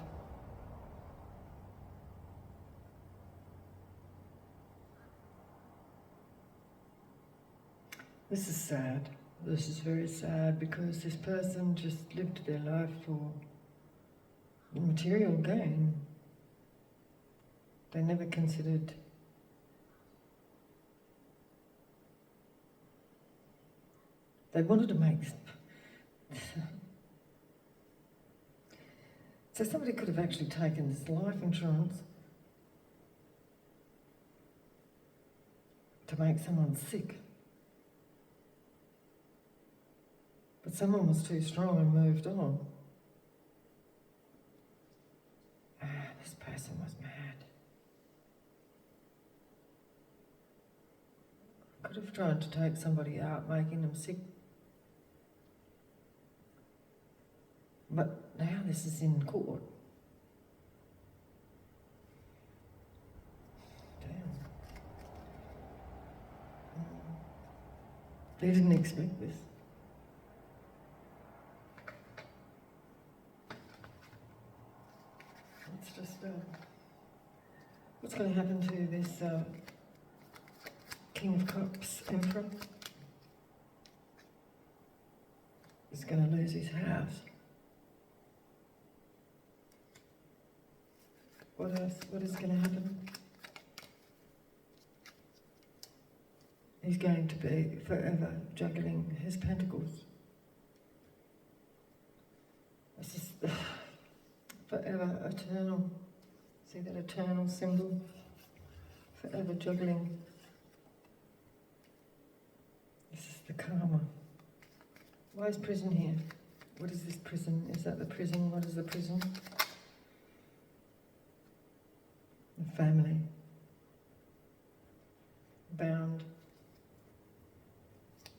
This is sad. This is very sad because this person just lived their life for material gain. They never considered they wanted to make so somebody could have actually taken this life insurance to make someone sick. But someone was too strong and moved on. This person was mad. Could have tried to take somebody out, making them sick. But now this is in court. Damn. They didn't expect this. It's just, what's going to happen to this King of Cups Emperor? He's going to lose his house. What else? What is going to happen? He's going to be forever juggling his pentacles. This is forever, eternal. See that eternal symbol? Forever juggling. This is the karma. Why is prison here? What is this prison? Is that the prison? What is the prison? The family. Bound.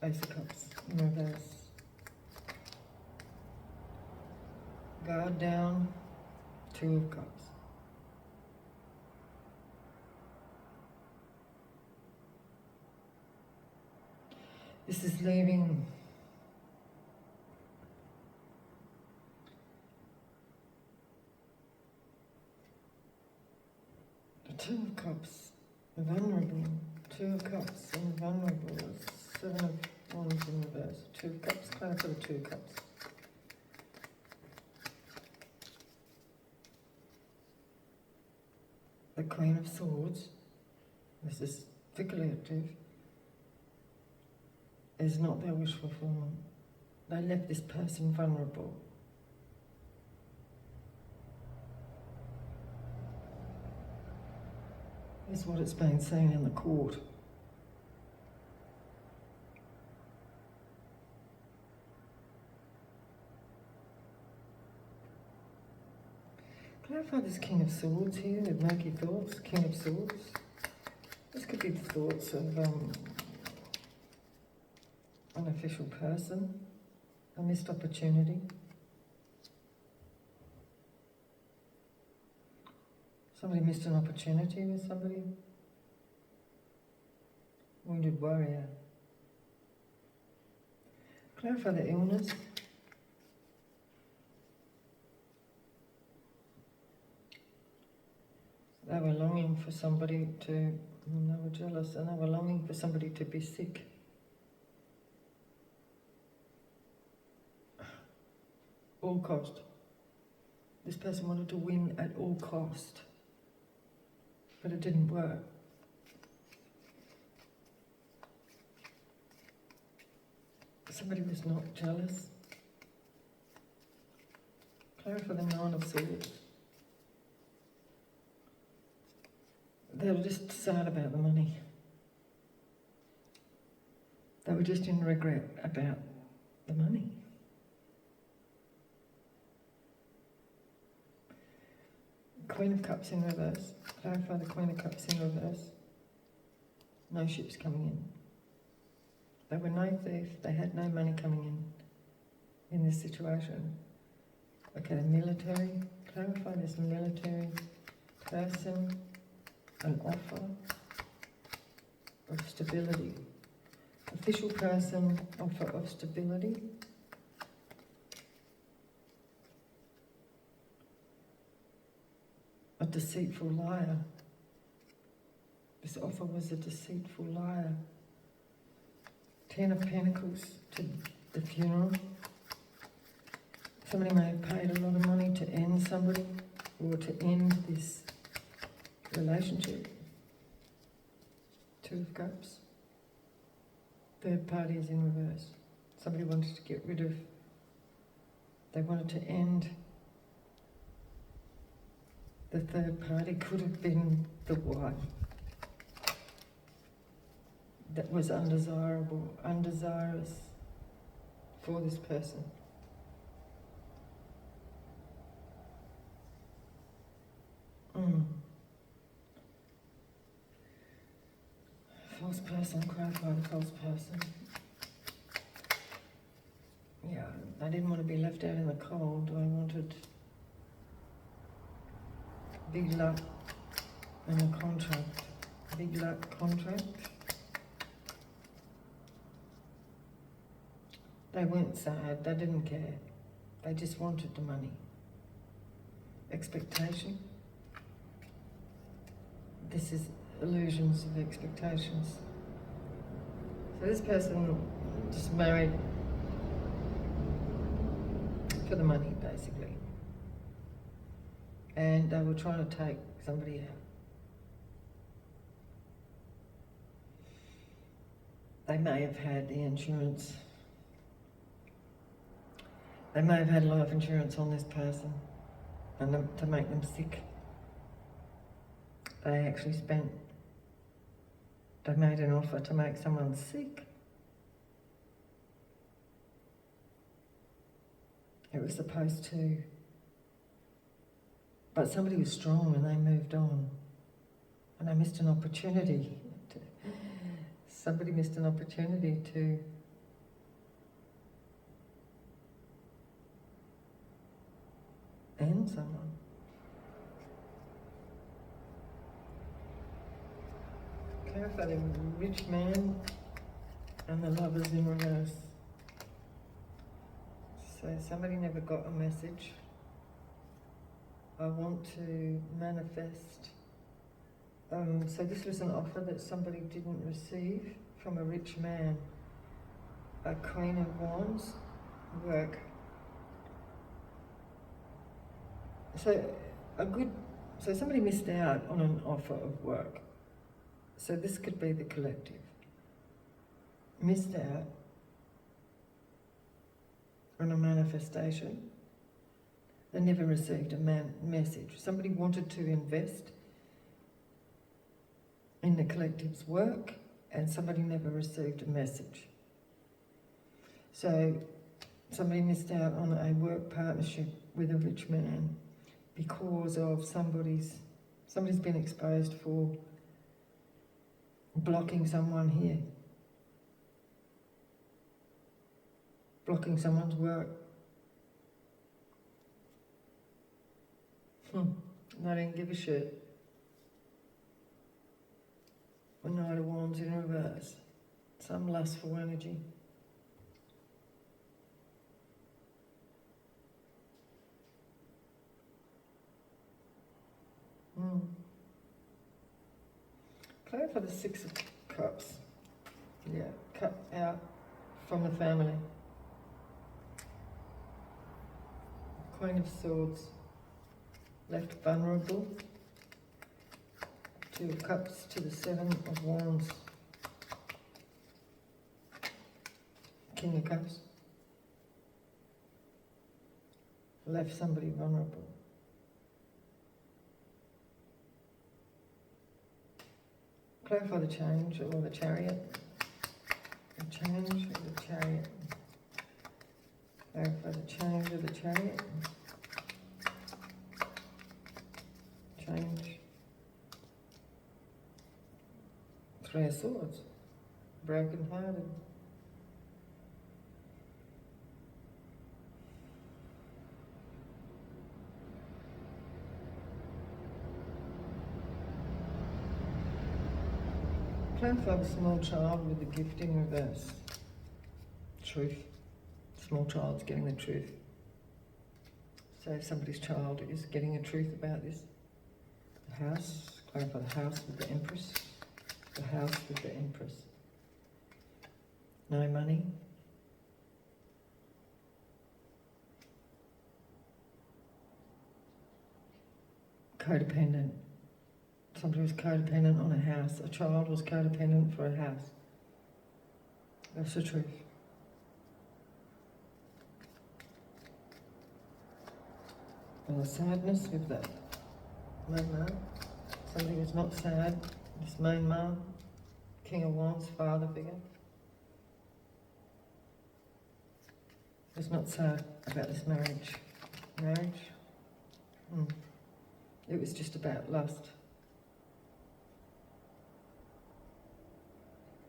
Ace of Cups in reverse. Guard down. Two of Cups. This is leaving the Two of Cups, vulnerable. Two of Cups and vulnerable. Seven of Wands in reverse. Two of Cups, clear for the Two of Cups. The Queen of Swords, this is the collective, is not their wish fulfillment. They left this person vulnerable. Is what it's been seen in the court. Clarify this King of Swords here, the murky thoughts, King of Swords. This could be the thoughts of an official person, a missed opportunity. Somebody missed an opportunity with somebody. Wounded warrior. Clarify the illness. They were longing for somebody to, they were jealous, and they were longing for somebody to be sick. All cost. This person wanted to win at all cost, but it didn't work. Somebody was not jealous. Clarify the Nine of Swords. They were just sad about the money. They were just in regret about the money. Queen of Cups in reverse. Clarify the Queen of Cups in reverse. No ships coming in. They were no thief. They had no money coming in this situation. Okay, military. Clarify this military person. An offer of stability. Official person, offer of stability. A deceitful liar. This offer was a deceitful liar. 10 of Pentacles to the funeral. Somebody may have paid a lot of money to end somebody or to end this relationship. 2 of Cups. Third party is in reverse. Somebody wanted to get rid of, they wanted to end the third party. Could have been the wife that was undesirable, undesirous for this person. False person, clarify the false person. Yeah, I didn't want to be left out in the cold. I wanted big luck and a contract. Big luck contract. They weren't sad, they didn't care. They just wanted the money. Expectation. This is illusions of expectations. So this person just married for the money, basically. And they were trying to take somebody out. They may have had the insurance. They may have had life insurance on this person and to make them sick. They actually they made an offer to make someone sick. It was supposed to, but somebody was strong and they moved on. And they missed an opportunity. Somebody missed an opportunity to end someone. Clarify the rich man and the lovers in reverse. So somebody never got a message. I want to manifest. So this was an offer that somebody didn't receive from a rich man. A Queen of Wands, work. So somebody missed out on an offer of work. So this could be the collective. Missed out on a manifestation. They never received a message. Somebody wanted to invest in the collective's work and somebody never received a message. So somebody missed out on a work partnership with a rich man because of somebody's been exposed for blocking someone here. Blocking someone's work. They didn't give a shit. A Knight of Wands in reverse. Some lustful energy. Clarify the Six of Cups. Yeah, cut out from the family. Queen of Swords. left vulnerable. Two of Cups to the Seven of Wands. King of Cups. Left somebody vulnerable. Clarify the change or the Chariot. The change or the Chariot. Clarify the change or the Chariot. Change. Three of Swords. Broken hearted. Clarify the small child with the gift in reverse. Truth. Small child's getting the truth. So if somebody's child is getting a truth about this. The house. Clarify the house with the Empress. The house with the Empress. No money. Codependent. Somebody was codependent on a house. A child was codependent for a house. That's the truth. And the sadness with that. No. Somebody was not sad. This main male. King of Wands, father figure. Was not sad about this marriage. It was just about lust.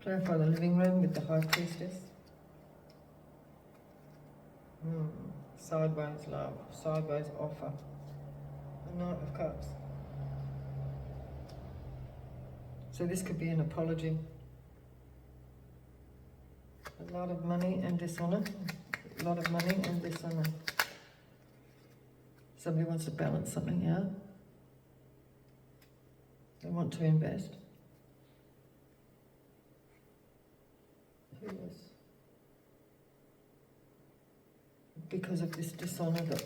Clarify the living room with the High Priestess. Sideways love, sideways offer. The Knight of Cups. So this could be an apology. A lot of money and dishonour. A lot of money and dishonour. Somebody wants to balance something out. They want to invest. Who is? Because of this dishonour, that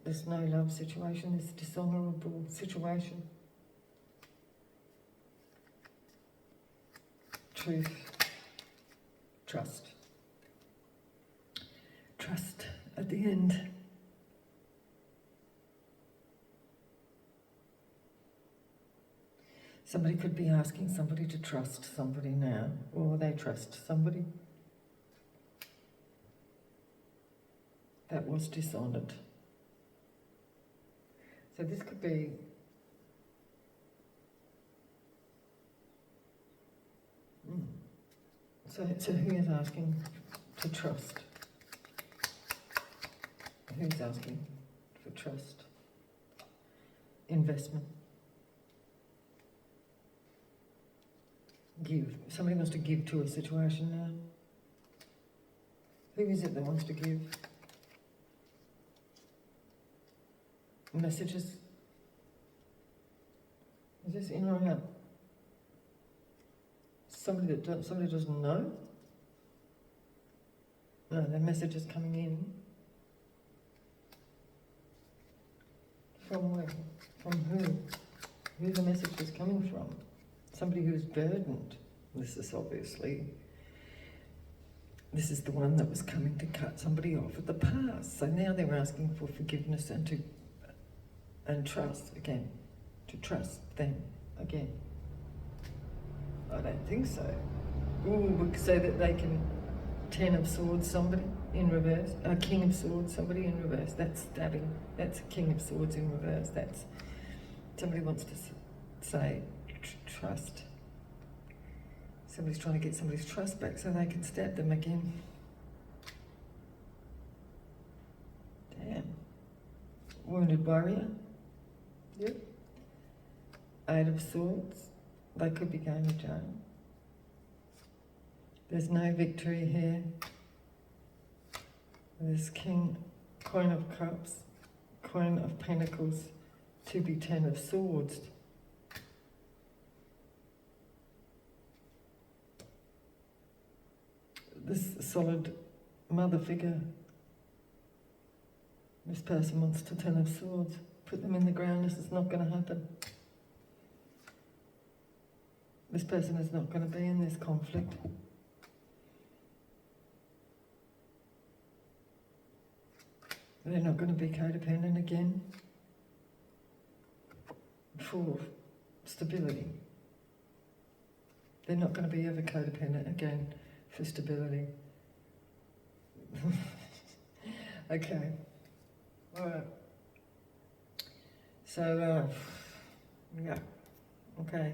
this no love situation, this dishonourable situation. Truth. Trust. Trust at the end. Somebody could be asking somebody to trust somebody now, or they trust somebody that was dishonoured. So this could be So who is asking to trust? Who's asking for trust? Investment. Give. Somebody wants to give to a situation now. Who is it that wants to give? Messages. Is this in or out? Somebody doesn't know? No, the message is coming in. From where? From who? Who the message is coming from? Somebody who's burdened. This is obviously, this is the one that was coming to cut somebody off at the past. So now they're asking for forgiveness and trust again. To trust them again. I don't think so. Ooh, so that they can Ten of Swords somebody in reverse. King of Swords somebody in reverse. That's stabbing. That's a King of Swords in reverse. That's somebody wants to say trust. Somebody's trying to get somebody's trust back so they can stab them again. Damn. Wounded warrior. Yep. Eight of Swords. They could be going to jail. There's no victory here. There's Queen of Cups, Queen of Pentacles, to be Ten of Swords. This solid mother figure. This person wants to Ten of Swords. Put them in the ground. This is not going to happen. This person is not going to be in this conflict. They're not going to be codependent again for stability. They're not going to be ever codependent again for stability. Okay. Alright. So, yeah. Okay.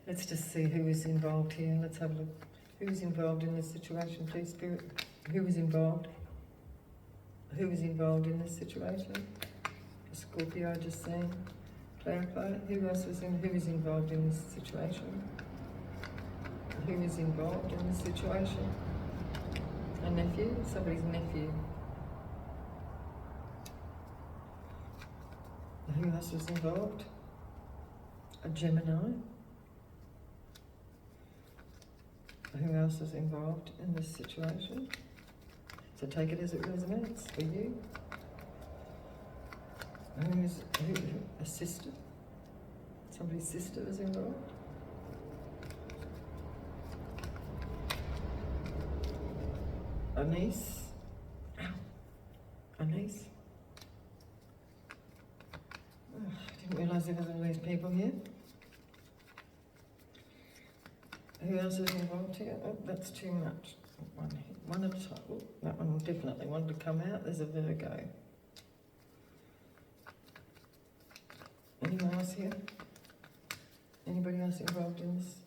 Let's just see who is involved here. Let's have a look. Who is involved in this situation, please, Spirit? Who is involved? Who is involved in this situation? A Scorpio just saying. Clarify. Who else is in? Who is involved in this situation? Who is involved in this situation? A nephew? Somebody's nephew. Who else is involved? A Gemini. Who else is involved in this situation? So take it as it resonates for you. A sister? Somebody's sister is involved? A niece? Ow. A niece? Oh, I didn't realise there was all these people here. Who else is involved here? Oh, that's too much. One at a time. Oh, that one definitely wanted to come out. There's a Virgo. Anyone else here? Anybody else involved in this?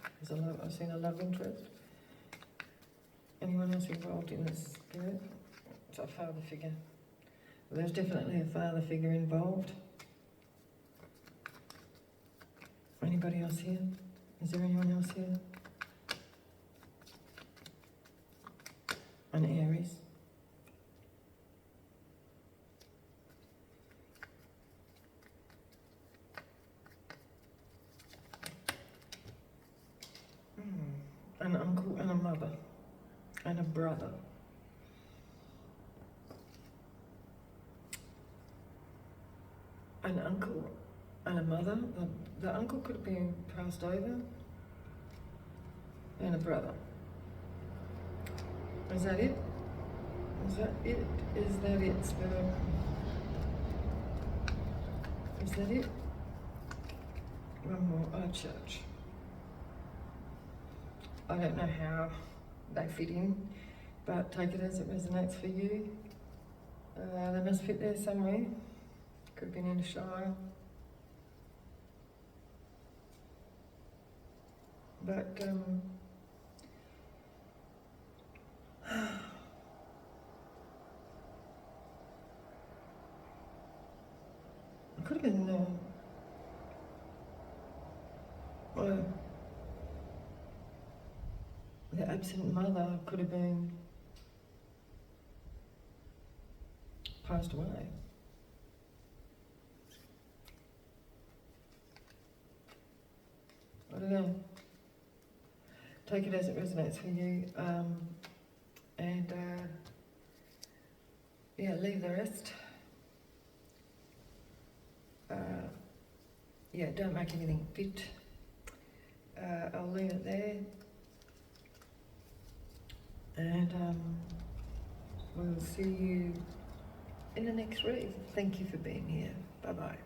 I've seen a love interest. Anyone else involved in this spirit? It's a father figure. Well, there's definitely a father figure involved. Anybody else here? Is there anyone else here? An Aries. An uncle and a mother. And a brother. An uncle and a mother. The uncle could have been passed over. And a brother. Is that it? Is that it? Is that it, Spirit? Is that it? One more. A church. I don't know how they fit in, but take it as it resonates for you. They must fit there somewhere. Could have been in a shire. But, it could have been, the absent mother could have been passed away. I don't know. Take it as it resonates for you, and yeah, leave the rest. Yeah, don't make anything fit. I'll leave it there, and we'll see you in the next read. Thank you for being here. Bye bye.